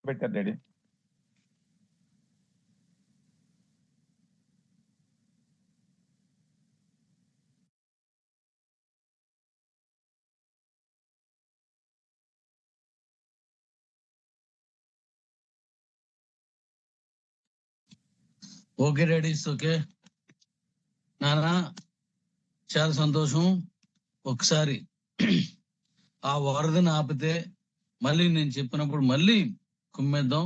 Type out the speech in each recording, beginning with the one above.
పెట్టారు daddy. Okay daddy's, okay నానా, చాలా సంతోషం. ఒకసారి ఆ వరదను ఆపితే మళ్ళీ నేను చెప్పినప్పుడు మళ్ళీ కుమ్మేద్దాం.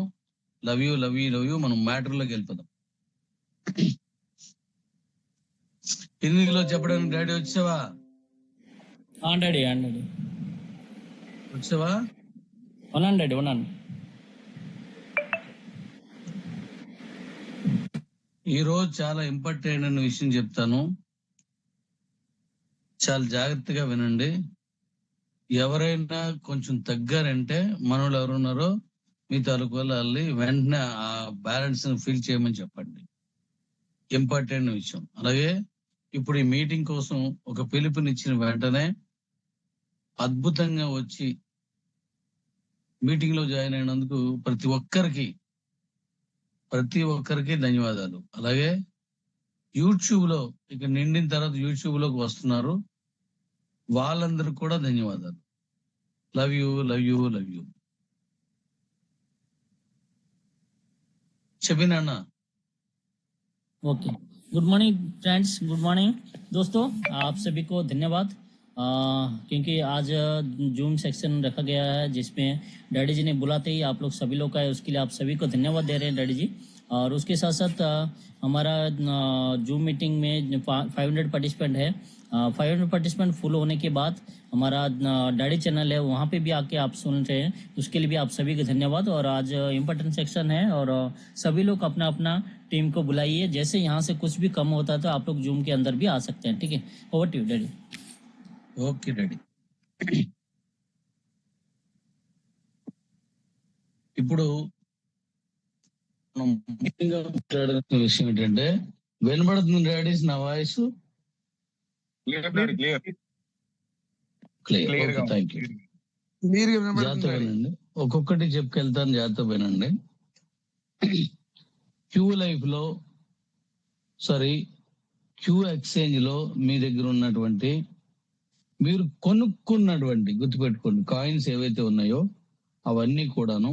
Love you love you love you. మనం మ్యాటర్లోకి వెళ్ళిపోదాం. హిందీలో చెప్పడానికి డాడీ వచ్చావా? డాడీ డాడీ వచ్చావా? ఉన్నాను డాడీ, ఉన్నాను. ఈరోజు చాలా ఇంపార్టెంట్ అయిన విషయం చెప్తాను, చాలా జాగ్రత్తగా వినండి. ఎవరైనా కొంచెం తగ్గారంటే మనోళ్ళు ఎవరున్నారో మీ తాలూకు వాళ్ళని వెంటనే ఆ బ్యాలెన్స్ ఫిల్ చేయమని చెప్పండి. ఇంపార్టెంట్ విషయం. అలాగే ఇప్పుడు ఈ మీటింగ్ కోసం ఒక పిలుపునిచ్చిన వెంటనే అద్భుతంగా వచ్చి మీటింగ్ లో జాయిన్ అయినందుకు ప్రతి ఒక్కరికి ధన్యవాదాలు. అలాగే యూట్యూబ్ లో ఇక నిండిన తర్వాత యూట్యూబ్ లోకి వస్తున్నారు, వాళ్ళందరూ కూడా ధన్యవాదాలు. Love you love you love you. చెప్పినా? Okay, good morning friends, good morning दोस्तों, आप सभी को धन्यवाद। क्योंकि आज जूम सेक्शन रखा गया है जिसमें डैडी जी ने बुलाते ही आप लोग सभी लोग का है, उसके लिए आप सभी को धन्यवाद दे रहे हैं डैडी जी। और उसके साथ साथ हमारा जूम मीटिंग में 500 पार्टिसिपेंट है। 500 पार्टिसिपेंट फुल होने के बाद हमारा डैडी चैनल है, वहाँ पे भी आके आप सुन रहे हैं, उसके लिए भी आप सभी को धन्यवाद। और आज इम्पोर्टेंट सेक्शन है और सभी लोग अपना अपना टीम को बुलाइए। जैसे यहाँ से कुछ भी कम होता है तो आप लोग जूम के अंदर भी आ सकते हैं, ठीक है? Over to you daddy. Okay daddy. ఇప్పుడు మాట్లాడుతున్న విషయం ఏంటంటే, వినబడుతుంది డాడీస్ నా వాయిస్? క్లియర్. Thank you. జాగ్రత్త వినండి, ఒక్కొక్కటి చెప్పుకెళ్తాను, జాగ్రత్త వినండి. క్యూ ఎక్స్చేంజ్ లో మీ దగ్గర ఉన్నటువంటి, మీరు కొనుక్కున్నటువంటి, గుర్తుపెట్టుకోండి, కాయిన్స్ ఏవైతే ఉన్నాయో అవన్నీ కూడాను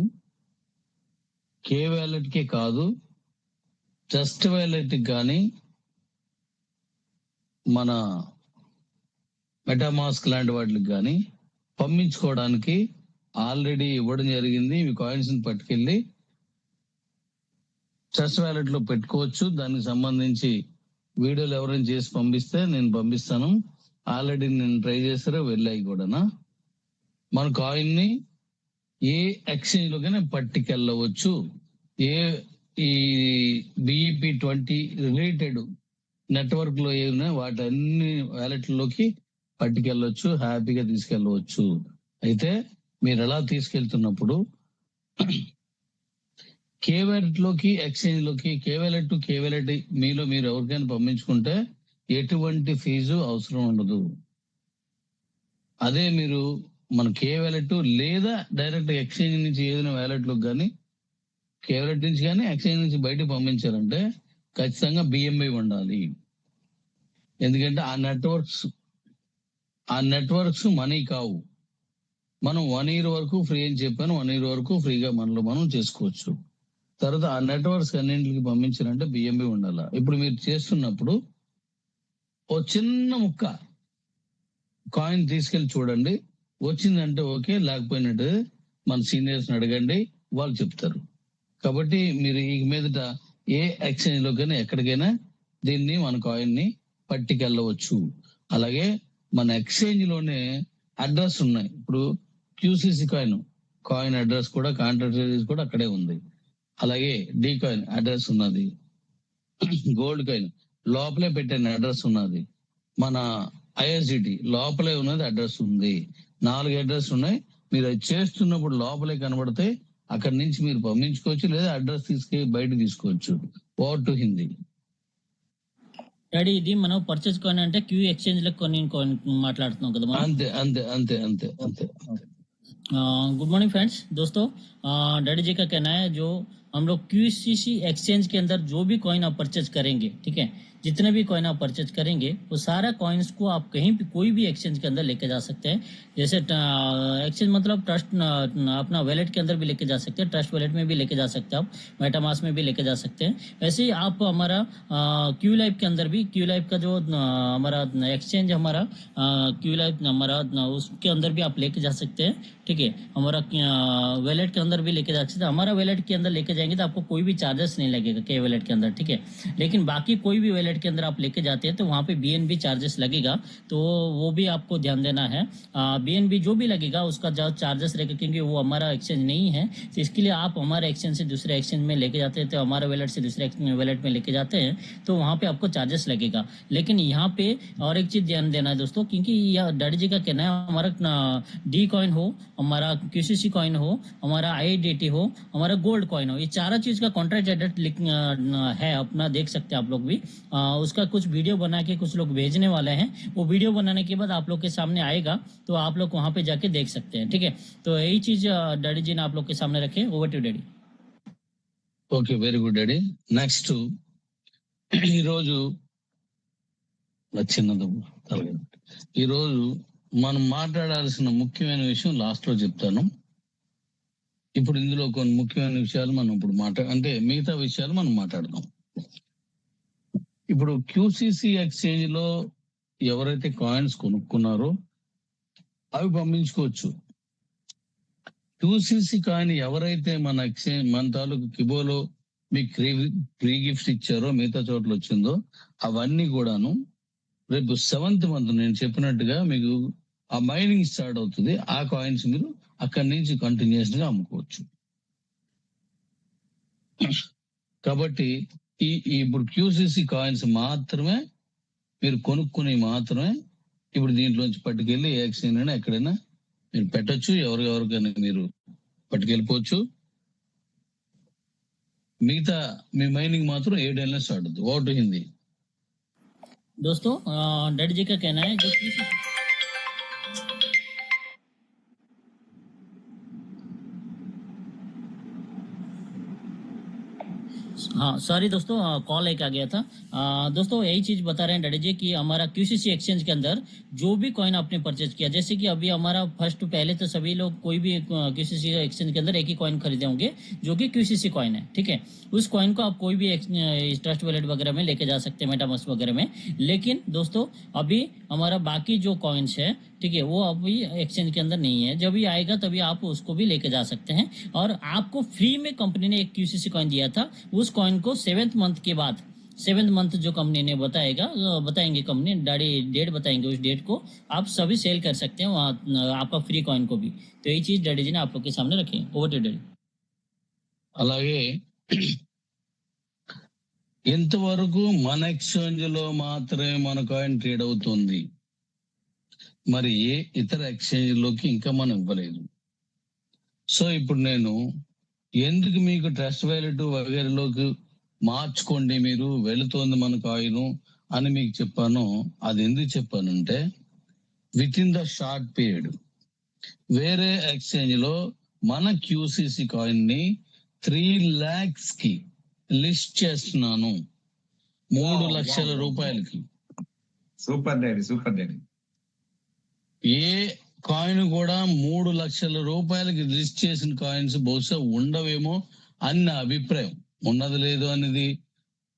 కే వ్యాలెట్ కే కాదు, జస్ట్ వ్యాలెట్ కానీ మన మెటామాస్క్ లాంటి వాటికి కానీ పంపించుకోవడానికి ఆల్రెడీ ఇవ్వడం జరిగింది. ఇవి కాయిన్స్ ని పట్టుకెళ్ళి ట్రస్ట్ వ్యాలెట్ లో పెట్టుకోవచ్చు. దానికి సంబంధించి వీడియోలు ఎవరైనా చేసి పంపిస్తే నేను పంపిస్తాను. ఆల్రెడీ నేను ట్రై చేస్తారో వెళ్ళాయి కూడా. మన కాయిన్ ని ఏ ఎక్స్చేంజ్ లోకైనా పట్టుకెళ్ళవచ్చు. ఈ బిఈపి 20 రిలేటెడ్ నెట్వర్క్ లో ఏమైనా వాటన్ని వ్యాలెట్లలోకి పట్టుకెళ్ళవచ్చు, హ్యాపీగా తీసుకెళ్ళవచ్చు. అయితే మీరు ఎలా తీసుకెళ్తున్నప్పుడు కే వ్యాలెట్ లోకి, ఎక్స్చేంజ్ లోకి, K wallet to K wallet మీలో మీరు ఎవరికైనా పంపించుకుంటే ఎటువంటి ఫీజు అవసరం ఉండదు. అదే మీరు మన కే వ్యాలెట్ లేదా డైరెక్ట్ ఎక్స్చేంజ్ నుంచి ఏదైనా వ్యాలెట్ లోకి కానీ, కే వ్యాలెట్ నుంచి కానీ ఎక్స్చేంజ్ నుంచి బయటకు పంపించారంటే ఖచ్చితంగా బిఎంఐ ఉండాలి. ఎందుకంటే ఆ నెట్వర్క్స్ మనీ కావు. మనం 1 year వరకు ఫ్రీ అని చెప్పాను. 1 year వరకు ఫ్రీగా మనలో మనం చేసుకోవచ్చు. తర్వాత ఆ నెట్వర్క్స్ అన్నింటికి పంపించాలంటే బిఎంఐ ఉండాలి. ఇప్పుడు మీరు చేస్తున్నప్పుడు ఓ చిన్న ముక్క కాయిన్ తీసుకెళ్లి చూడండి, వచ్చిందంటే ఓకే, లేకపోయినట్టు మన సీనియర్స్ అడగండి, వాళ్ళు చెప్తారు. కాబట్టి మీరు ఈ మీదట ఏ ఎక్స్చేంజ్ లోకైనా ఎక్కడికైనా దీన్ని మన కాయిన్ ని పట్టుకెళ్ళవచ్చు. అలాగే మన ఎక్స్చేంజ్ లోనే అడ్రస్ ఉన్నాయి. ఇప్పుడు క్యూసిసి కాయిన్ అడ్రస్ కూడా, కాంట్రాక్ట్ కూడా అక్కడే ఉంది. అలాగే డి కాయిన్ అడ్రస్ ఉన్నది, గోల్డ్ కాయిన్ లోపలే పెట్టిన అడ్రస్ ఉన్నది, మన ఐఎస్డిటి లోపలే ఉన్నది అడ్రస్ ఉంది. 4 అడ్రస్ ఉన్నాయి. మీరు అది చేస్తున్నప్పుడు లోపలే కనబడితే అక్కడి నుంచి మీరు పంపించుకోవచ్చు, లేదా అడ్రస్ తీసుకెళ్ళి బయట తీసుకోవచ్చు. Over to Hindi. డాడీ, ఇది మనం పర్చేస్ కాయిన్ అంటే క్యూ ఎక్స్చేంజ్ లో కొన్ని మాట్లాడుతున్నాం కదా. అంతే అంతే అంతే అంతే అంతే. Good morning friends. दोस्तों, डैडी जी का कहना है जो हम लोग क्यूसीसी एक्सचेंज के अंदर जो भी कॉइन आप परचेज करेंगे, ठीक है, जितने भी कॉइन आप परचेज करेंगे वो सारा कॉइन्स को आप कहीं भी कोई भी एक्सचेंज के अंदर लेके जा सकते हैं। जैसे एक्सचेंज मतलब ट्रस्ट अपना वैलेट के अंदर भी लेके जा सकते हैं, ट्रस्ट वैलेट में भी लेके जा सकते हैं, आप मेटामास्क में भी लेके जा सकते हैं। वैसे ही आप हमारा क्यू लाइव के अंदर भी, क्यू लाइव का जो हमारा एक्सचेंज हमारा क्यू लाइव हमारा उसके अंदर भी आप लेके जा सकते हैं, ठीक है। हमारा वैलेट के अंदर भी लेके जा सकते हैं। हमारा वैलेट के अंदर लेके जाएंगे तो आपको कोई भी चार्जेस नहीं लगेगा के वैलेट के अंदर, ठीक है। लेकिन बाकी कोई भी वैलेट के अंदर आप लेके जाते हैं तो वहाँ पे बीएनबी चार्जेस लगेगा, तो वो भी आपको ध्यान देना है। बीएनबी जो भी लगेगा उसका जो चार्जेस रहेगा, क्योंकि वो हमारा एक्सचेंज नहीं है, तो इसके लिए आप हमारे एक्सचेंज से दूसरे एक्सचेंज में लेके जाते हैं, तो हमारे वैलेट से दूसरे वैलेट में लेके जाते हैं तो वहाँ पे आपको चार्जेस लगेगा। लेकिन यहाँ पे और एक चीज ध्यान देना है दोस्तों, क्योंकि यह डैडी जी का कहना है हमारा डी कॉइन हो, हमारा क्यूसीसी कॉइन हो, हमारा आईडीटी हो, हमारा गोल्ड कॉइन हो, ये चारों चीज का कॉन्ट्रैक्ट एडिट है अपना, देख सकते हैं आप लोग भी। उसका कुछ वीडियो बना के कुछ लोग भेजने वाले हैं, वो वीडियो बनाने के बाद आप लोग के सामने आएगा तो आप लोग वहां पे जाके देख सकते हैं, ठीक है। तो यही चीज डैडी जी ने आप लोग के सामने रखे। Over to daddy. Okay, very good daddy. Next ఈరోజు చిన్నది ఈరోజు మనం మాట్లాడాల్సిన ముఖ్యమైన విషయం లాస్ట్ లో చెప్తాను. ఇప్పుడు ఇందులో కొన్ని ముఖ్యమైన విషయాలు మనం ఇప్పుడు అంటే మిగతా విషయాలు మనం మాట్లాడదాం. ఇప్పుడు క్యూసిసి ఎక్స్చేంజ్ లో ఎవరైతే కాయిన్స్ కొనుక్కున్నారో అవి పంపించుకోవచ్చు. క్యూసిసి కాయిన్ ఎవరైతే మన ఎక్స్చేంజ్ మన తాలూకు కిబోలో మీకు ఫ్రీ గిఫ్ట్స్ ఇచ్చారో, మిగతా చోట్ల వచ్చిందో అవన్నీ కూడాను రేపు 7th మంత్ నేను చెప్పినట్టుగా మీకు ఆ మైనింగ్ స్టార్ట్ అవుతుంది. ఆ కాయిన్స్ మీరు అక్కడి నుంచి కంటిన్యూస్ గా అమ్ముకోవచ్చు. కాబట్టి ఇప్పుడు క్యూసిసి కాయిన్స్ మాత్రమే మీరు కొనుక్కుని మాత్రమే ఇప్పుడు దీంట్లోంచి పట్టుకెళ్ళి ఏ ఎక్స్చేంజ్ అయినా ఎక్కడైనా మీరు పెట్టచ్చు, ఎవరికైనా మీరు పట్టుకెళ్ళిపోవచ్చు. మిగతా మీ మైనింగ్ మాత్రం 7 ఏళ్ళ స్టార్ట్ అవుతుంది. ఓటు హిందీ. दोस्तों, डैडी जी का कहना है जो हाँ सॉरी दोस्तों, कॉल एक आ गया था। दोस्तों यही चीज बता रहे हैं डैडी जी कि हमारा क्यूसीसी एक्सचेंज के अंदर जो भी कॉइन आपने परचेज किया, जैसे कि अभी हमारा फर्स्ट पहले तो सभी लोग कोई भी क्यूसीसी एक्सचेंज के अंदर एक ही कॉइन खरीदे होंगे जो कि क्यूसीसी कॉइन है, ठीक है। उस कॉइन को आप कोई भी ट्रस्ट वॉलेट वगैरह में लेके जा सकते हैं, मेटामास्क वगैरह में। लेकिन दोस्तों अभी हमारा बाकी जो कॉइन्स है, ठीक है, वो अभी एक्सचेंज के अंदर नहीं है। जब भी आएगा तभी आप उसको भी लेके जा सकते हैं। और आपको फ्री में कंपनी ने एक क्यूसीसी कॉइन दिया था, उस कॉइन को 7th मंथ के बाद, 7th मंथ जो कंपनी ने बताएंगे कंपनी डैडी डेट बताएंगे, उस डेट को आप सभी सेल कर सकते हैं वहाँ आपका फ्री कॉइन को भी। तो यही चीज डैडी जी ने आप लोग के सामने रखी। Over to daddy. అలాగే ఇంతవరకు మన ఎక్స్చేంజ్ లో మాత్రమే మన కాయిన్ ట్రేడ్ అవుతుంది, మరి ఏ ఇతర ఎక్స్చేంజ్ లోకి ఇంకా మనం ఇవ్వలేదు. సో ఇప్పుడు నేను ఎందుకు మీకు ట్రస్ట్ వ్యాలెట్ వగేరలోకి మార్చుకోండి మీరు వెళుతోంది మన కాయిన్ అని మీకు చెప్పాను. అది ఎందుకు చెప్పానంటే with in the short period వేరే ఎక్స్చేంజ్ లో మన క్యూసిసి కాయిన్ ని 3 lakhs కి లిస్ట్ చేస్తున్నాను, 3 లక్షల రూపాయలకి. Super daddy, super daddy. ఏ కాయిన్ కూడా 3 లక్షల రూపాయలకి లిస్ట్ చేసిన కాయిన్స్ బహుశా ఉండవేమో అని నా అభిప్రాయం. ఉన్నది లేదు అనేది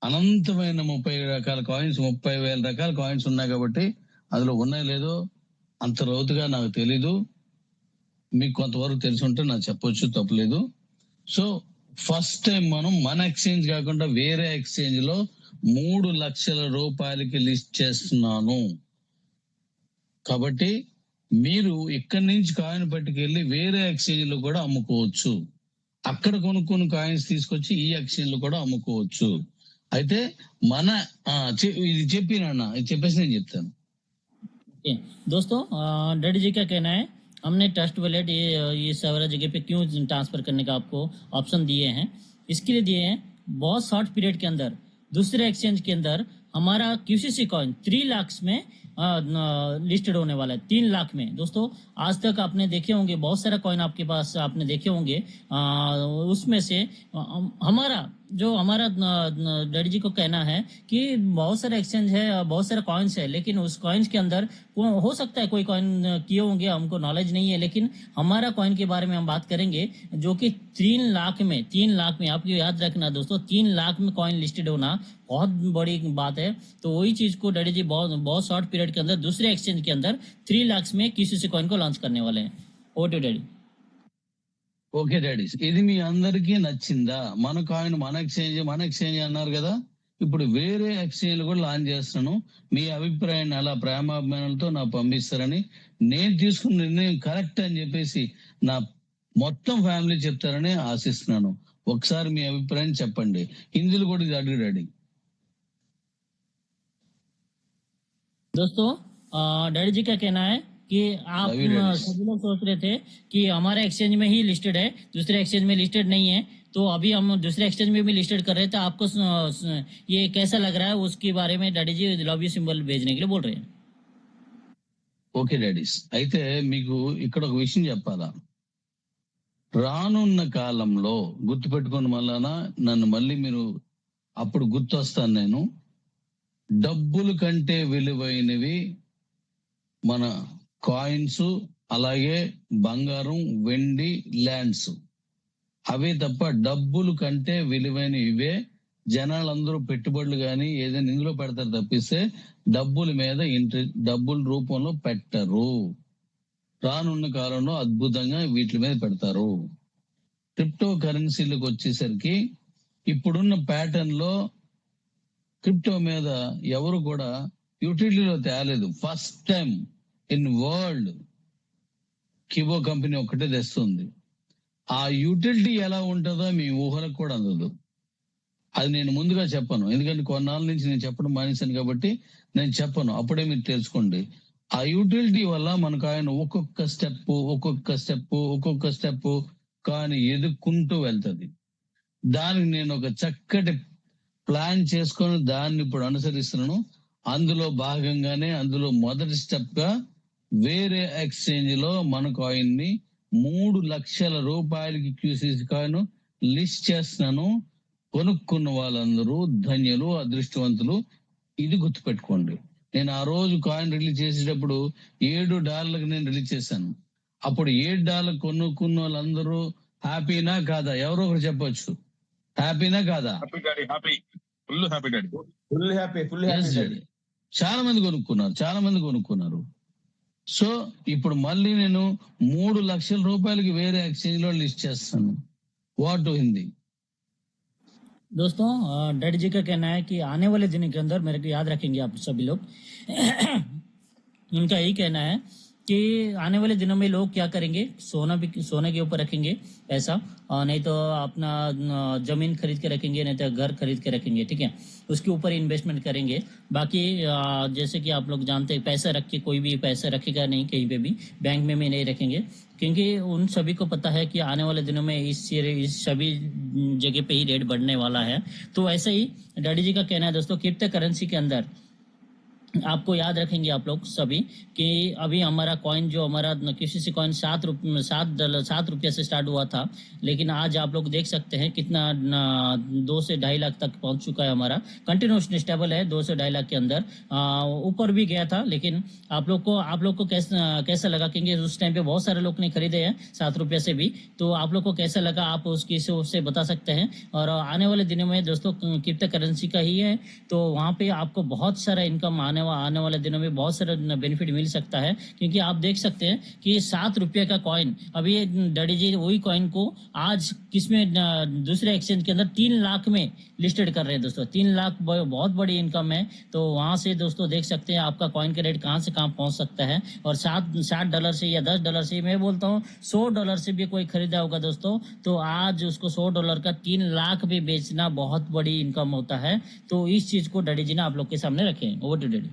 అనంతమైన 30 రకాల కాయిన్స్, 30,000 రకాల కాయిన్స్ ఉన్నాయి కాబట్టి అందులో ఉన్నాయి లేదో అంత లోతుగా నాకు తెలీదు. మీకు కొంతవరకు తెలిసి ఉంటే నాకు చెప్పొచ్చు, తప్పలేదు. సో ఫస్ట్ టైం మనం మన ఎక్స్చేంజ్ కాకుండా వేరే ఎక్స్చేంజ్ లో 3 లక్షల రూపాయలకి లిస్ట్ చేస్తున్నాను. కాబట్టి మీరు ఇక్కడి నుంచి కాయిన్ పట్టుకెళ్ళి వేరే ఎక్స్చేంజ్ లో కూడా అమ్ముకోవచ్చు. అక్కడ కొనుక్కున్న కాయిన్స్ తీసుకొచ్చి ఈ ఎక్స్చేంజ్ లో కూడా అమ్ముకోవచ్చు. అయితే మన ఇది చెప్పినా చెప్పేసి నేను చెప్తాను. दोस्तों, डैडी जी का कहना है हमने ट्रस्ट वॉलेट ये सारा जगह पे क्यों ट्रांसफर करने का आपको ऑप्शन दिए हैं, इसके लिए दिए हैं बहुत शॉर्ट पीरियड के अंदर दूसरे एक्सचेंज के अंदर हमारा क्यूसीसी कॉइन 3 लाख में लिस्टेड होने वाला है 3 लाख में। दोस्तों आज तक आपने देखे होंगे बहुत सारा कॉइन आपके पास आपने देखे होंगे, उसमें से हमारा जो हमारा डैडी जी को कहना है कि बहुत सारे एक्सचेंज है, बहुत सारे कॉइन्स है, लेकिन उस कॉइन्स के अंदर हो सकता है कोई कॉइन किए होंगे, हमको नॉलेज नहीं है, लेकिन हमारा कॉइन के बारे में हम बात करेंगे जो कि 3 लाख में आपको याद रखना दोस्तों, 3 लाख में कॉइन लिस्टेड होना बहुत बड़ी बात है। तो वही चीज को डैडी जी बहुत बहुत शॉर्ट पीरियड के अंदर दूसरे एक्सचेंज के अंदर 3 लाख में किसी कॉइन को लॉन्च करने वाले हैं। Over to daddy. Okay daddies, ఇది మీ అందరికీ నచ్చిందా? మన కాయిన్ మన ఎక్స్చేంజ్ అన్నారు కదా, ఇప్పుడు వేరే ఎక్స్చేంజ్ కూడా లాంచ్ చేస్తున్నాను. మీ అభిప్రాయాన్ని అలా ప్రేమాభిమానాలతో నాకు పంపిస్తారని, నేను తీసుకున్న నిర్ణయం కరెక్ట్ అని చెప్పేసి నా మొత్తం ఫ్యామిలీ చెప్తారని ఆశిస్తున్నాను. ఒకసారి మీ అభిప్రాయం చెప్పండి. హిందీలో కూడా ఇది అడుగు డాడీ. दोस्तों डैडी जी का कहना है कि आप सभी लोग सोच रहे थे कि हमारे एक्सचेंज में ही लिस्टेड है, दूसरे एक्सचेंज में लिस्टेड नहीं है, तो अभी हम दूसरे एक्सचेंज में भी लिस्टेड कर रहे थे। आपको ये कैसा लग रहा है उसके बारे में daddy ji love you symbol भेजने के लिए बोल रहे हैं। ఓకే డాడీస్, అయితే మీకు ఇక్కడ ఒక విషయం చెప్పాలా. రానున్న కాలంలో గుర్తుపెట్టుకుని మళ్ళా నన్ను మళ్ళీ మీరు అప్పుడు గుర్తొస్తాను. నేను డబ్బుల కంటే విలువైనవి మన కాయిన్స్, అలాగే బంగారం, వెండి, ల్యాండ్స్, అవే తప్ప డబ్బులు కంటే విలువైన ఇవే. జనాలందరూ పెట్టుబడులు కానీ ఏదైనా ఇందులో పెడతారు తప్పిస్తే డబ్బుల మీద డబ్బుల రూపంలో పెట్టరు. రానున్న కాలంలో అద్భుతంగా వీటి మీద పెడతారు. క్రిప్టో కరెన్సీలకు వచ్చేసరికి ఇప్పుడున్న ప్యాటర్న్ లో క్రిప్టో మీద ఎవరు కూడా యూటిలిటీలో తేలేదు. First time in world Kibho company ఒక్కటే తెస్తుంది. ఆ యూటిలిటీ ఎలా ఉంటుందో మీ ఊహలకు కూడా అందదు. అది నేను ముందుగా చెప్పను, ఎందుకంటే కొన్నాళ్ళ నుంచి నేను చెప్పడం మానేశాను కాబట్టి నేను చెప్పను. అప్పుడే మీరు తెలుసుకోండి. ఆ యూటిలిటీ వల్ల మనకు ఆయన ఒక్కొక్క స్టెప్ కానీ ఎదుక్కుంటూ వెళ్తుంది. దానికి నేను ఒక చక్కటి ప్లాన్ చేసుకొని దాన్ని ఇప్పుడు అనుసరిస్తున్నాను. అందులో భాగంగానే అందులో మొదటి స్టెప్ గా వేరే ఎక్స్చేంజ్ లో మన కాయిన్ ని 3 లక్షల రూపాయలకి క్యూసీసీ కాయిన్ లిస్ట్ చేస్తున్నాను. కొనుక్కున్న వాళ్ళందరూ ధన్యులు, అదృష్టవంతులు. ఇది గుర్తుపెట్టుకోండి. నేను ఆ రోజు కాయిన్ రిలీజ్ చేసేటప్పుడు $7 నేను రిలీజ్ చేశాను. అప్పుడు $7 కొనుక్కున్న వాళ్ళందరూ హ్యాపీనా కాదా? ఎవరో ఒకరు చెప్పొచ్చు. హ్యాపీనా కాదా? చాలా మంది కొనుక్కున్నారు. సో ఇప్పుడు మళ్ళీ నేను 3 లక్షల రూపాయలకి వేరే ఎక్స్చేంజ్ లో లిస్ట్ చేస్తాను. వాట్ హిందీ दोस्तों डैडी जी का कहना है कि आने वाले दिन के अंदर मेरे को याद रखेंगे आप सभी लोग उनका यही कहना है कि आने वाले दिनों में लोग क्या करेंगे, सोने के ऊपर रखेंगे पैसा, और नहीं तो अपना जमीन खरीद के रखेंगे, नहीं तो घर खरीद के रखेंगे, ठीक है, उसके ऊपर इन्वेस्टमेंट करेंगे। बाकी जैसे कि आप लोग जानते हैं पैसा रख के कोई भी पैसा रखेगा नहीं कहीं पे भी, बैंक में नहीं रखेंगे, क्योंकि उन सभी को पता है कि आने वाले दिनों में इस सभी जगह पे ही रेट बढ़ने वाला है। तो ऐसे ही डैडी जी का कहना है दोस्तों, क्रिप्टो करेंसी के अंदर आपको याद रखेंगे आप लोग सभी कि अभी हमारा कॉइन जो हमारा किसी से कॉइन $7 से स्टार्ट हुआ था, लेकिन आज आप लोग देख सकते हैं कितना 2 से 2.5 लाख तक पहुंच चुका है। हमारा कंटिन्यूस स्टेबल है 2 से 2.5 लाख के अंदर, ऊपर भी गया था। लेकिन आप लोग को कैसा लगा, क्योंकि उस टाइम पे बहुत सारे लोग ने खरीदे हैं $7 से भी, तो आप लोग को कैसा लगा आप उसकी से बता सकते हैं। और आने वाले दिनों में दोस्तों क्रिप्टो करेंसी का ही है, तो वहाँ पे आपको बहुत सारा इनकम आने वाले दिनों में बहुत सारा बेनिफिट मिल सकता है। क्योंकि आप देख सकते हैं कि $7 का कॉइन, अभी डैडी जी वही कॉइन को आज किसमें दूसरे एक्सचेंज के अंदर 3 लाख में लिस्टेड कर रहे हैं दोस्तों। 3 लाख बहुत बड़ी इनकम है। तो वहां से दोस्तों देख सकते हैं आपका कॉइन का रेट कहां से कहां पहुंच सकता है। और $60 से या $10 से, मैं बोलता हूँ $100 से भी कोई खरीदा होगा दोस्तों, तो आज उसको $100 का 3 लाख भी बेचना बहुत बड़ी इनकम होता है। तो इस चीज को डैडी जी ने आप लोग के सामने रखे। Over to daddy.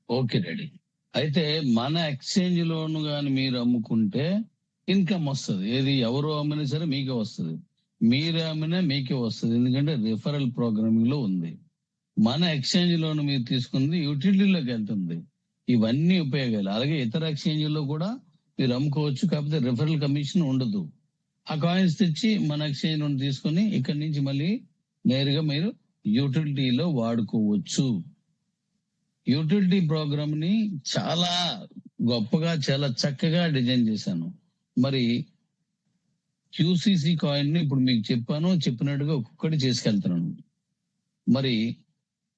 Okay daddy, అయితే మన ఎక్స్చేంజ్ లోను కానీ మీరు అమ్ముకుంటే ఇన్కమ్ వస్తుంది. ఏది ఎవరు అమ్మినా సరే మీకే వస్తుంది, మీరు అమ్మినా మీకే వస్తుంది, ఎందుకంటే రిఫరల్ ప్రోగ్రామింగ్ లో ఉంది. మన ఎక్స్చేంజ్ లోను మీరు తీసుకుంది యూటిలిటీలోకి వెళ్తుంది. ఇవన్నీ ఉపయోగాలు. అలాగే ఇతర ఎక్స్చేంజ్ లో కూడా మీరు అమ్ముకోవచ్చు, కాకపోతే రిఫరల్ కమిషన్ ఉండదు. ఆ కాయిన్స్ తెచ్చి మన ఎక్స్చేంజ్ లోన్ తీసుకొని ఇక్కడి నుంచి మళ్ళీ నేరుగా మీరు యూటిలిటీలో వాడుకోవచ్చు. యూటిలిటీ ప్రోగ్రామ్ ని చాలా గొప్పగా చాలా చక్కగా డిజైన్ చేశాను. మరి క్యూసిసి కాయిన్ ని ఇప్పుడు మీకు చెప్పినట్టుగా ఒక్కొక్కటి చేసుకెళ్తున్నాను. మరి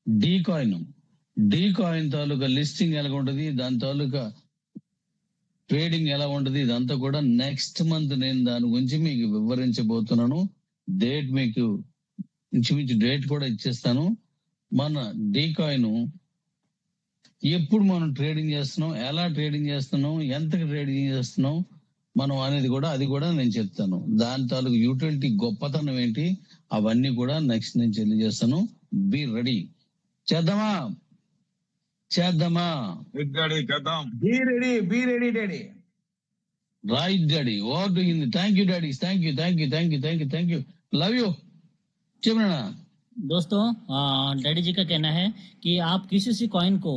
డి కాయిన్ తాలూకా లిస్టింగ్ ఎలా ఉంటది, దాని తాలూకా ట్రేడింగ్ ఎలా ఉంటది, ఇదంతా కూడా నెక్స్ట్ మంత్ నేను దాని గురించి మీకు వివరించబోతున్నాను. డేట్ మీకు ఇంచుమించు డేట్ కూడా ఇచ్చేస్తాను. మన డి కాయిన్ ఎప్పుడు మనం ట్రేడింగ్ చేస్తున్నాం, ఎలా ట్రేడింగ్ చేస్తున్నాం, ఎంతకి ట్రేడింగ్ చేస్తున్నాం మనం అనేది కూడా అది కూడా నేను చెప్తాను. దాని తాలూకు యూటిలిటీ గొప్పతనం ఏంటి అవన్నీ కూడా నెక్స్ట్ నేను తెలియజేస్తాను. Be ready. చేద్దామా? చేద్దాం. Be ready daddy. Right daddy. Over to Hindi. Thank you daddy. Thank you. Love you. చెప్పనా? दोस्तों डैडी जी का कहना है कि आप किसी से कॉइन को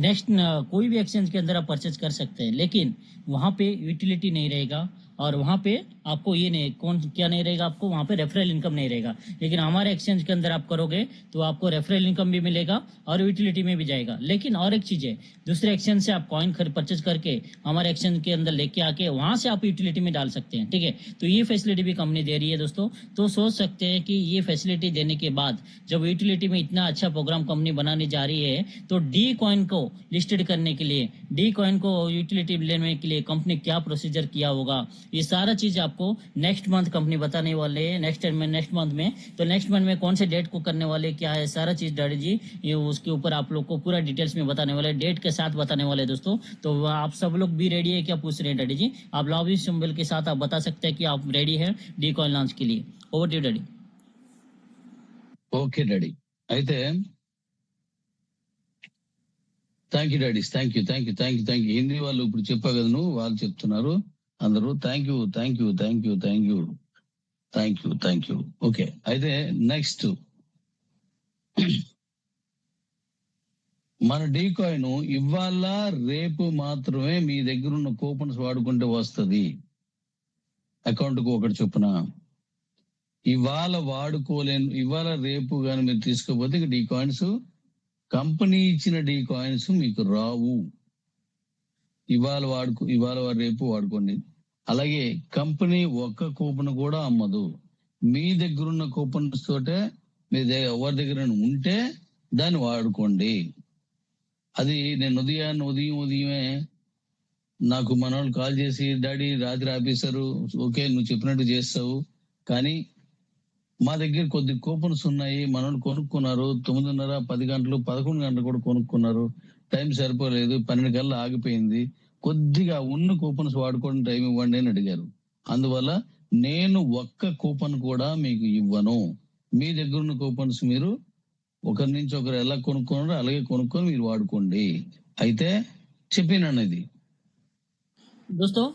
नेक्स्ट कोई भी एक्सचेंज के अंदर आप परचेज कर सकते हैं, लेकिन वहां पे यूटिलिटी नहीं रहेगा और वहां पे आपको ये नहीं क्या नहीं रहेगा, आपको वहां पे रेफरल इनकम नहीं रहेगा। लेकिन हमारे एक्सचेंज के अंदर आप करोगे तो आपको रेफरल इनकम भी मिलेगा और यूटिलिटी में भी जाएगा। लेकिन और एक चीज है, दूसरे एक्सचेंज से आप कॉइन परचेज करके हमारे एक्सचेंज के अंदर लेके आके वहां से आप यूटिलिटी में डाल सकते हैं। ठीक है, तो ये फैसिलिटी भी कंपनी दे रही है दोस्तों। तो सोच सकते हैं कि ये फैसिलिटी देने के बाद जब यूटिलिटी में इतना अच्छा प्रोग्राम कंपनी बनाने जा रही है, तो डी कॉइन को लिस्टेड करने के लिए, डी कॉइन को यूटिलिटी लेने के लिए कंपनी क्या प्रोसीजर किया होगा, ये सारा चीज आपको नेक्स्ट मंथ कंपनी बताने वाले है। नेक्स्ट मंथ में तो नेक्स्ट मंथ में कौन से डेट को करने वाले, क्या है सारा चीज डैडी जी ये उसके ऊपर आप लोग को पूरा डिटेल्स में बताने वाले, डेट के साथ बताने वाले दोस्तों। तो आप सब लोग भी रेडी है क्या पूछ रहे हैं डैडी जी? आप लॉबी सिंबल के साथ आप बता सकते हैं कि आप रेडी है डी कॉइन लॉन्च के लिए। Over to daddy. Okay daddy. అయితే thank you daddies. Thank you. Hindi వాళ్ళు ఇప్పుడు చెప్పా కదా నువ్వు, వాళ్ళు చెప్తున్నారు అందరూ. Thank you. ఓకే, అయితే నెక్స్ట్ మన డీ కాయిన్ ఇవాళ రేపు మాత్రమే మీ దగ్గర ఉన్న కూపన్స్ వాడుకుంటే వస్తుంది. అకౌంట్ కు ఒకటి చొప్పున. ఇవాళ వాడుకోలేను, ఇవాళ రేపు కానీ మీరు తీసుకోకపోతే డీ కాయిన్స్, కంపెనీ ఇచ్చిన డీ కాయిన్స్ మీకు రావు. ఇవాళ రేపు వాడుకోండి. అలాగే కంపెనీ ఒక్క కూపన్ కూడా అమ్మదు. మీ దగ్గర ఉన్న కూపన్స్ తోటే మీ ఎవరి దగ్గర ఉంటే దాన్ని వాడుకోండి. అది నేను ఉదయమే నాకు మనోళ్ళు కాల్ చేసి, డాడీ రాత్రి ఆపేశారు, ఓకే నువ్వు చెప్పినట్టు చేస్తావు, కానీ మా దగ్గర కొద్ది కూపన్స్ ఉన్నాయి, మనోళ్ళు కొనుక్కున్నారు, 9:30, 10 గంటలు, 11 గంటలు కూడా కొనుక్కున్నారు, టైం సరిపోలేదు, 12 గంటలు ఆగిపోయింది, కొద్దిగా ఉన్న కూపన్స్ వాడుకోవడం టైం ఇవ్వండి అని అడిగారు. అందువల్ల నేను ఒక్క కూపన్ కూడా మీకు ఇవ్వను. మీ దగ్గర ఉన్న కూపన్స్ మీరు ఒకరి నుంచి ఒకరు ఎలా కొనుక్కున్నారో అలాగే కొనుక్కొని మీరు వాడుకోండి. అయితే చెప్పినాను ఇది. दोस्तों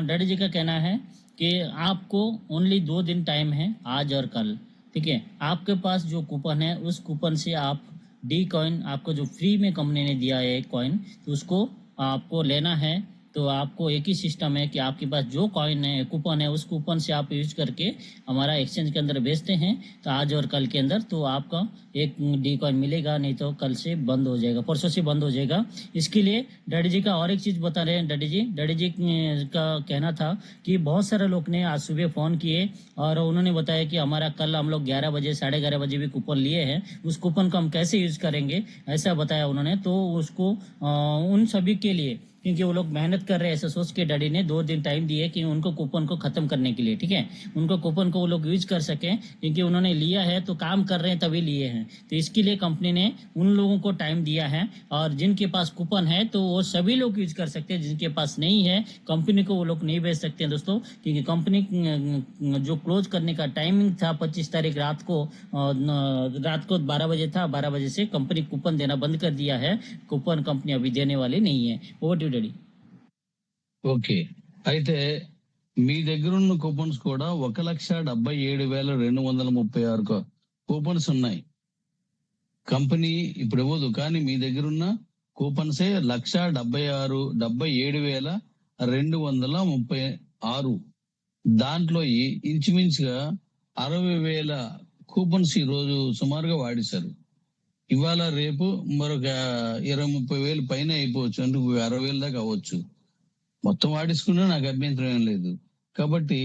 डैडी जी का कहना है कि आपको ओनली 2 दिन टाइम है, आज और कल। ठीक है, आपके पास जो कूपन है उस कूपन से आप डी कॉइन, आपको जो फ्री में कंपनी ने दिया है कॉइन, तो उसको आपको लेना है। तो आपको एक ही सिस्टम है कि आपके पास जो कॉइन है, कूपन है, उस कूपन से आप यूज करके हमारा एक्सचेंज के अंदर बेचते हैं तो आज और कल के अंदर तो आपका एक डी कॉइन मिलेगा, नहीं तो कल से बंद हो जाएगा, परसों से बंद हो जाएगा। इसके लिए डैडी जी का और एक चीज बता रहे हैं। डैडी जी का कहना था कि बहुत सारे लोग ने आज सुबह फोन किए और उन्होंने बताया कि हमारा कल हम लोग 11 बजे 11:30 बजे भी कूपन लिए हैं, उस कूपन को हम कैसे यूज करेंगे ऐसा बताया उन्होंने। तो उसको उन सभी के लिए, क्योंकि वो लोग मेहनत कर रहे हैं, ऐसा सोच के डैडी ने 2 दिन टाइम दिए कि उनको कूपन को खत्म करने के लिए। ठीक है, उनको कूपन को वो लोग यूज कर सके, क्योंकि उन्होंने लिया है तो काम कर रहे हैं तभी लिए हैं। तो इसके लिए कंपनी ने उन लोगों को टाइम दिया है और जिनके पास कूपन है तो वो सभी लोग यूज कर सकते हैं, जिनके पास नहीं है कंपनी को वो लोग नहीं भेज सकते हैं दोस्तों, क्योंकि कंपनी जो क्लोज करने का टाइमिंग था 25 तारीख रात को 12 बजे था, 12 बजे से कंपनी कूपन देना बंद कर दिया है। कूपन कंपनी अभी देने वाली नहीं है। Over to daddy. ఓకే, అయితే మీ దగ్గర ఉన్న కూపన్స్ కూడా 1,77,236 కూపన్స్ ఉన్నాయి. కంపెనీ ఇప్పుడు ఇవ్వదు, కానీ మీ దగ్గర ఉన్న కూపన్సే 1,77,236. దాంట్లో ఇంచుమించుగా 60,000 కూపన్స్ ఈ రోజు సుమారుగా వాడేశారు. ఇవాళ రేపు మరొక 20-30 వేలు పైన అయిపోవచ్చు, అంటే 60,000 దాకా అవ్వచ్చు. మొత్తం వాడేసుకున్నా నాకు అభ్యంతరం ఏం లేదు. కాబట్టి